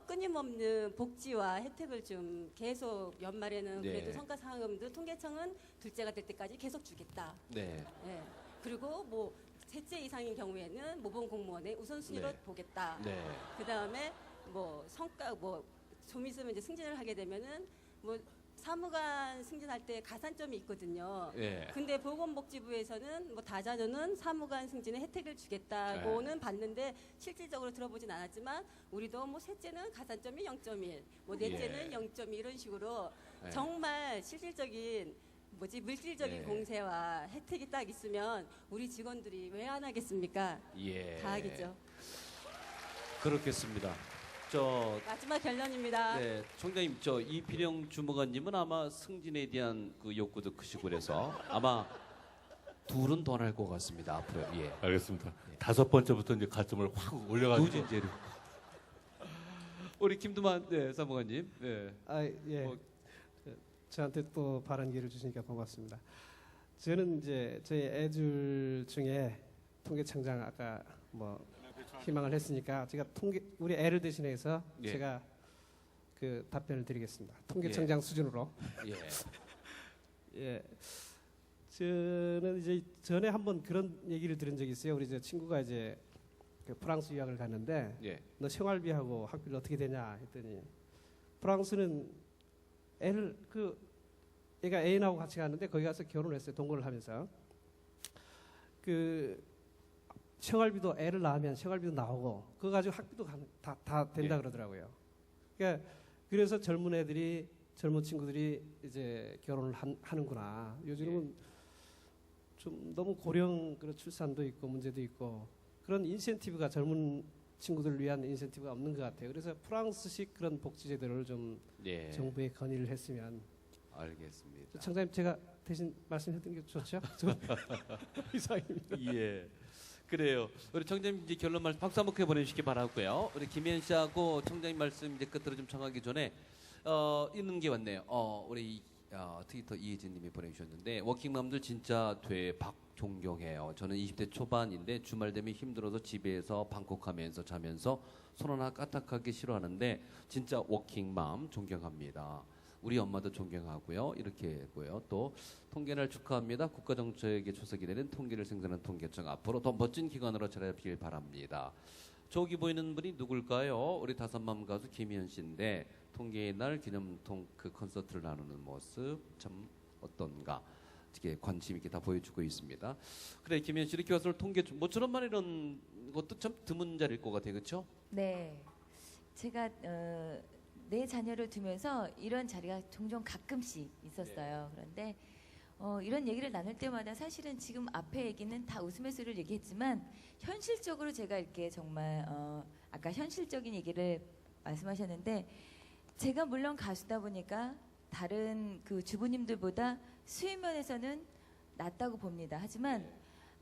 Speaker 3: 끊임없는 복지와 혜택을 좀 계속 연말에는
Speaker 1: 네.
Speaker 3: 그래도 성과상금도 통계청은 둘째가 될 때까지 계속 주겠다.
Speaker 1: 네.
Speaker 3: 예. 그리고 뭐 셋째 이상인 경우에는 모범 공무원의 우선순위로
Speaker 1: 네.
Speaker 3: 보겠다.
Speaker 1: 네.
Speaker 3: 그 다음에 뭐 성과 뭐 좀 있으면 이제 승진을 하게 되면은 뭐 사무관 승진할 때 가산점이 있거든요.
Speaker 1: 예.
Speaker 3: 근데 보건복지부에서는 뭐 다자녀는 사무관 승진의 혜택을 주겠다고는 봤는데 실질적으로 들어보진 않았지만 우리도 뭐 셋째는 가산점이 0.1, 뭐 넷째는
Speaker 1: 예.
Speaker 3: 0.2 이런 식으로
Speaker 1: 예.
Speaker 3: 정말 실질적인 물질적인
Speaker 1: 네.
Speaker 3: 공세와 혜택이 딱 있으면 우리 직원들이 왜 안 하겠습니까?
Speaker 1: 예.
Speaker 3: 다 하겠죠.
Speaker 1: 그렇겠습니다. 저
Speaker 3: 마지막 결론입니다.
Speaker 1: 네, 총장님, 저 이필영 주무관님은 아마 승진에 대한 그 욕구도 크시고 그래서 아마 둘은 더 날 것 같습니다. 앞으로. 예.
Speaker 2: 알겠습니다. 5번째부터 이제 가점을 확 올려가지고
Speaker 1: 누진제로. 우리 김두만 네, 사무관님. 네.
Speaker 4: 예.
Speaker 1: 뭐-
Speaker 4: 저한테 또 발언 기회를 주시니까 고맙습니다. 저는 이제 저희 애들 중에 통계청장 아까 뭐 희망을 했으니까 제가 우리 애를 대신해서
Speaker 1: 예.
Speaker 4: 제가 그 답변을 드리겠습니다. 통계청장 수준으로.
Speaker 1: 예.
Speaker 4: 예. 저는 이제 전에 한번 그런 얘기를 들은 적이 있어요. 우리 저 친구가 이제 그 프랑스 유학을 갔는데
Speaker 1: 예.
Speaker 4: 너 생활비하고 학비를 어떻게 되냐 했더니 프랑스는 애가 애인하고 같이 갔는데 거기 가서 결혼을 했어요. 동거를 하면서 그 생활비도 애를 낳으면 생활비도 나오고 그거 가지고 학비도 다 된다
Speaker 1: 예.
Speaker 4: 그러더라고요. 그러니까 그래서 젊은 친구들이 이제 결혼을 하는구나. 요즘은 좀 너무 고령 그런 출산도 있고 문제도 있고 그런 인센티브가 젊은 친구들을 위한 인센티브가 없는 것 같아요. 그래서 프랑스식 그런 복지 제도를 좀
Speaker 1: 예.
Speaker 4: 정부에 건의를 했으면.
Speaker 1: 알겠습니다.
Speaker 4: 청장님 제가 대신 말씀해드린 게 좋죠? 이상입니다.
Speaker 1: 예. 그래요. 우리 청장님 이제 결론 말씀 박수 한번 보내주시기 바라고요. 우리 김현 씨하고 청장님 말씀 이제 끝으로 좀 정하기 전에 있는 게 왔네요. 우리 트위터 이혜진님이 보내주셨는데 워킹맘들 진짜 대박 존경해요. 저는 20대 초반인데 주말 되면 힘들어서 집에서 방콕하면서 자면서 손 하나 까딱하기 싫어하는데 진짜 워킹맘 존경합니다. 우리 엄마도 존경하고요. 이렇게 했고요. 또 통계날 축하합니다. 국가정책의 초석이 되는 통계를 생산하는 통계청 앞으로 더 멋진 기관으로 자라길 바랍니다. 저기 보이는 분이 누굴까요? 우리 다섯맘 가수 김희연 씨인데 통계의 날 기념통 그 콘서트를 나누는 모습 참 어떤가 이렇게 관심 있게 다 보여주고 있습니다. 그래 김희연 씨 이렇게 와서 통계 모처럼만 이런 것도 참 드문 자리일 것 같아요. 그렇죠?
Speaker 5: 네. 제가 내 자녀를 두면서 이런 자리가 종종 가끔씩 있었어요. 그런데 이런 얘기를 나눌 때마다 사실은 지금 앞에 얘기는 다 웃음의 소리를 얘기했지만 현실적으로 제가 이렇게 정말 아까 현실적인 얘기를 말씀하셨는데 제가 물론 가수다 보니까 다른 그 주부님들보다 수입면에서는 낫다고 봅니다. 하지만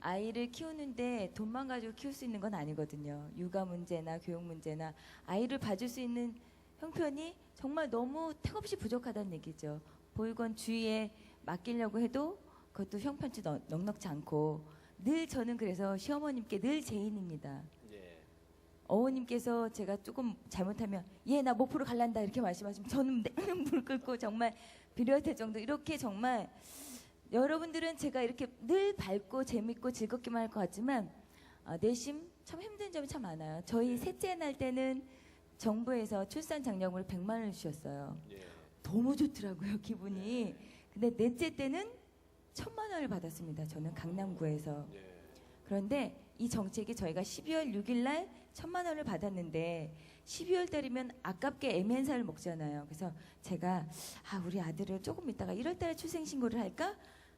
Speaker 5: 아이를 키우는데 돈만 가지고 키울 수 있는 건 아니거든요. 육아 문제나 교육 문제나 아이를 봐줄 수 있는 형편이 정말 너무 택없이 부족하다는 얘기죠. 보육원 주위에 맡기려고 해도 그것도 형편치 넉넉지 않고 늘 저는 그래서 시어머님께 늘 제인입니다. 어머님께서 제가 조금 잘못하면 나 목포로 갈란다 이렇게 말씀하시면 저는 물 끓고 정말 비려될 정도 이렇게 정말 여러분들은 제가 이렇게 늘 밝고 재밌고 즐겁기만 할 것 같지만 내심 참 힘든 점이 참 많아요. 저희 셋째 날 때는 정부에서 출산 장려금을 100만 원을 주셨어요. 너무 좋더라고요, 기분이. 근데 넷째 때는 1000만 원을 받았습니다. 저는 강남구에서. 그런데 이 정책이 저희가 12월 6일 날 1,000만 원을 받았는데 12월 달이면 아깝게 애매한 살을 먹잖아요. 그래서 제가 우리 아들을 조금 있다가 1월 달에 출생 신고를 할까?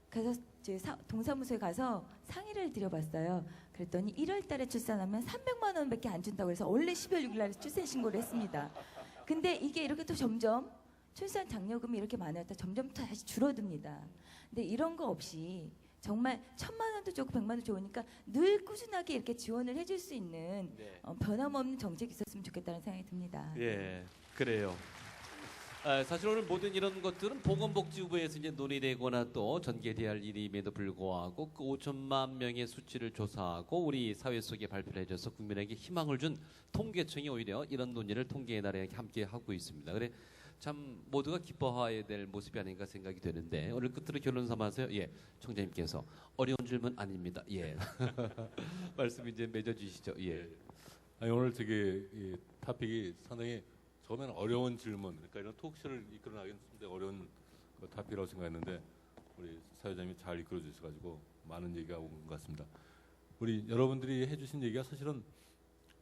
Speaker 5: 그래서 저희 동사무소에 가서 상의를 드려봤어요. 그랬더니 1월 달에 출산하면 300만 원밖에 안 준다고 해서 원래 12월 6일 날 출생 신고를 했습니다. 근데 이게 이렇게 또 점점 출산 장려금이 이렇게 많아졌다 점점 다시 줄어듭니다. 근데 이런 거 없이 정말 1,000만 원도 좋고 100만 원도 좋으니까 늘 꾸준하게 이렇게 지원을 해줄 수 있는
Speaker 1: 네.
Speaker 5: 변함없는 정책이 있었으면 좋겠다는 생각이 듭니다.
Speaker 1: 예, 그래요. 사실 오늘 모든 이런 것들은 보건복지부에서 이제 논의되거나 또 전개돼야 할 일임에도 불구하고 그 5천만 명의 수치를 조사하고 우리 사회 속에 발표를 해줘서 국민에게 희망을 준 통계청이 오히려 이런 논의를 통계의 날에 함께 하고 있습니다. 그래 참 모두가 기뻐해야 될 모습이 아닌가 생각이 되는데 오늘 끝으로 결론 삼아서 총장님께서 어려운 질문 아닙니다. 예, 말씀 이제 맺어주시죠. 예.
Speaker 2: 아니, 오늘 되게 이 토픽이 상당히 처음에는 어려운 질문, 그러니까 이런 토크쇼를 이끌어나기는 상당히 어려운 그 토픽이라고 생각했는데 우리 사회자님이 잘 이끌어 주셔가지고 많은 얘기가 온 것 같습니다. 우리 여러분들이 해주신 얘기가 사실은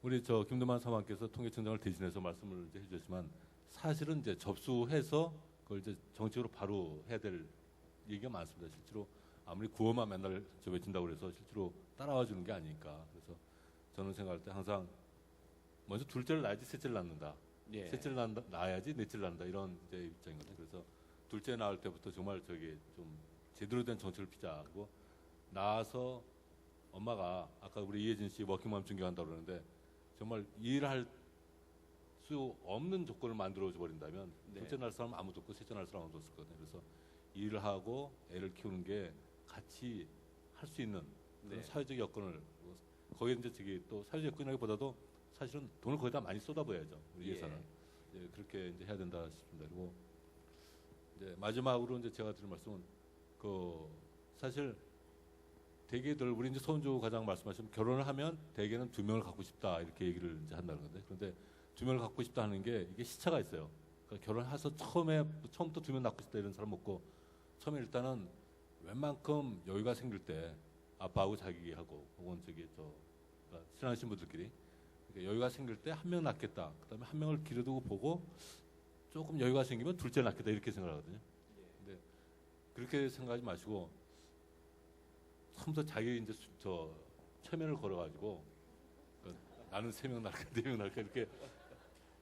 Speaker 2: 우리 저 김두만 사관께서 통계청장을 대신해서 말씀을 이제 해주셨지만 사실은 이제 접수해서 그걸 이제 정책으로 바로 해야 될 얘기가 많습니다. 실제로 아무리 구호만 맨날 저 외친다고 그래서 실제로 따라와 주는 게 아니니까. 그래서 저는 생각할 때 항상 먼저 둘째를 낳아야지 셋째를 낳는다.
Speaker 1: 예.
Speaker 2: 셋째를 낳아야지 넷째를 낳는다. 이런 제 입장이거든요. 그래서 둘째 낳을 때부터 정말 저기 좀 제대로 된 정책을 피자고 낳아서 엄마가 아까 우리 이혜진 씨 워킹맘 존경한다고 그러는데 정말 일할 수 없는 조건을 만들어줘 버린다면
Speaker 1: 네.
Speaker 2: 둘째 낳을 사람 아무도 없고 셋째 낳을 사람 아무도 없을 거거든요. 그래서 일을 하고 애를 키우는 게 같이 할 수 있는 그런
Speaker 1: 네.
Speaker 2: 사회적 여건을 거기에 이제 저기 또 사회적 여건이라기보다도 사실은 돈을 거기다 많이 쏟아부어야죠. 우리
Speaker 1: 예.
Speaker 2: 예산을. 예, 그렇게 이제 해야 된다 싶습니다. 그리고 이제 마지막으로 이제 제가 드릴 말씀은 그 사실 대개들 우리 이제 손주 가장 말씀하시면 결혼을 하면 대개는 2명을 갖고 싶다 이렇게 얘기를 이제 한다는 건데 그런데 2명을 갖고 싶다 하는 게 이게 시차가 있어요. 그러니까 결혼해서 처음부터 2명 낳고 싶다 이런 사람 없고 처음에 일단은 웬만큼 여유가 생길 때 아빠하고 자기하고 혹은 저기 그러니까 친하신 분들끼리 그러니까 여유가 생길 때 1명 낳겠다. 그다음에 1명을 기르두고 보고 조금 여유가 생기면 둘째 낳겠다 이렇게 생각하거든요. 근데 그렇게 생각하지 마시고 처음부터 자기 이제 체면을 걸어가지고 나는 3명 낳을까 4명 낳을까 이렇게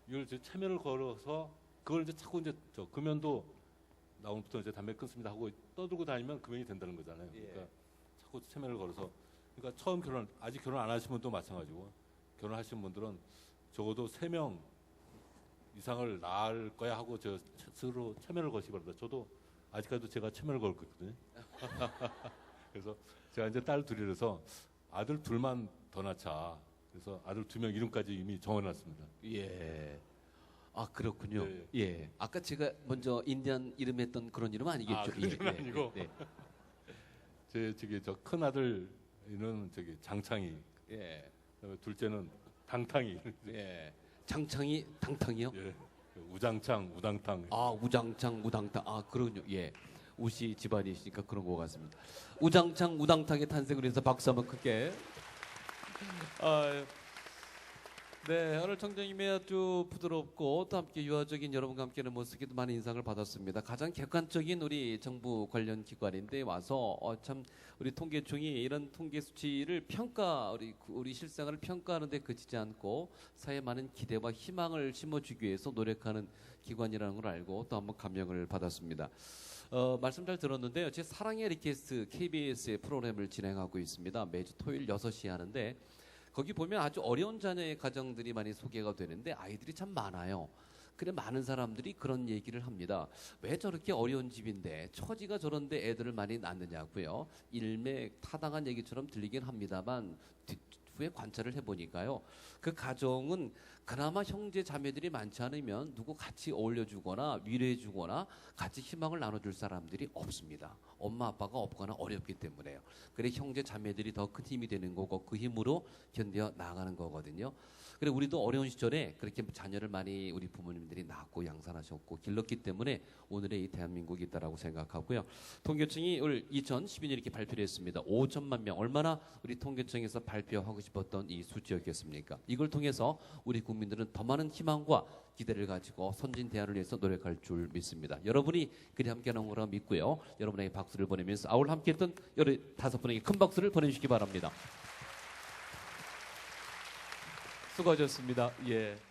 Speaker 2: 이걸 이제 체면을 걸어서 그걸 이제 자꾸 이제 금연도 나 오늘부터 이제 담배 끊습니다 하고 떠들고 다니면 금연이 된다는 거잖아요. 그러니까 자꾸 체면을 걸어서 그러니까 처음 아직 결혼 안 하신 분도 마찬가지고 결혼하신 분들은 적어도 3명 이상을 낳을 거야 하고 저 스스로 체면을 거시기 바랍니다. 저도 아직까지도 제가 체면을 걸고 있거든요. 그래서 제가 이제 딸 둘이라서 아들 둘만 더 낳자. 그래서 아들 2명 이름까지 이미 정해놨습니다.
Speaker 1: 예. 아 그렇군요.
Speaker 2: 예,
Speaker 1: 예. 아까 제가 먼저 인디안 이름 했던 그런 이름 아니겠죠?
Speaker 2: 아, 그런 이름은 아니고.
Speaker 1: 네.
Speaker 2: 저 큰 아들은 저기 장창이,
Speaker 1: 예.
Speaker 2: 그다음에 둘째는 당탕이,
Speaker 1: 예. 장창이 당탕이요?
Speaker 2: 예. 우장창, 우당탕.
Speaker 1: 아 우장창 우당탕. 아 그렇군요. 예. 우씨 집안이시니까 그런 것 같습니다. 우장창 우당탕의 탄생을 해서 박수 한번 크게. 네, 오늘 청장님의 아주 부드럽고 또 함께 유화적인 여러분과 함께하는 모습에도 많은 인상을 받았습니다. 가장 객관적인 우리 정부 관련 기관인데 와서 참 우리 통계청이 이런 통계 수치를 우리 실생활을 평가하는데 그치지 않고 사회에 많은 기대와 희망을 심어주기 위해서 노력하는 기관이라는 걸 알고 또 한번 감명을 받았습니다. 말씀 잘 들었는데요. 제 사랑의 리퀘스트 KBS의 프로그램을 진행하고 있습니다. 매주 토요일 6시에 하는데 거기 보면 아주 어려운 자녀의 가정들이 많이 소개가 되는데 아이들이 참 많아요. 그래 많은 사람들이 그런 얘기를 합니다. 왜 저렇게 어려운 집인데 처지가 저런데 애들을 많이 낳느냐고요. 일맥타당한 얘기처럼 들리긴 합니다만 후에 관찰을 해보니까요. 그 가정은 그나마 형제 자매들이 많지 않으면 누구 같이 어울려주거나 위로해주거나 같이 희망을 나눠줄 사람들이 없습니다. 엄마 아빠가 없거나 어렵기 때문에요. 그래 형제 자매들이 더 큰 힘이 되는 거고 그 힘으로 견뎌 나가는 거거든요. 그래 우리도 어려운 시절에 그렇게 자녀를 많이 우리 부모님들이 낳고 양산하셨고 길렀기 때문에 오늘의 이 대한민국이 있다라고 생각하고요. 통계청이 올 2012년 이렇게 발표를 했습니다. 5천만 명 얼마나 우리 통계청에서 발표하고 싶었던 이 수치였겠습니까? 이걸 통해서 우리 국민들은 더 많은 희망과 기대를 가지고 선진 대안을 위해서 노력할 줄 믿습니다. 여러분이 그리 함께하는 거라 믿고요. 여러분에게 박수를 보내면서 오늘 함께했던 15분에게 큰 박수를 보내주시기 바랍니다. 수고하셨습니다. 예.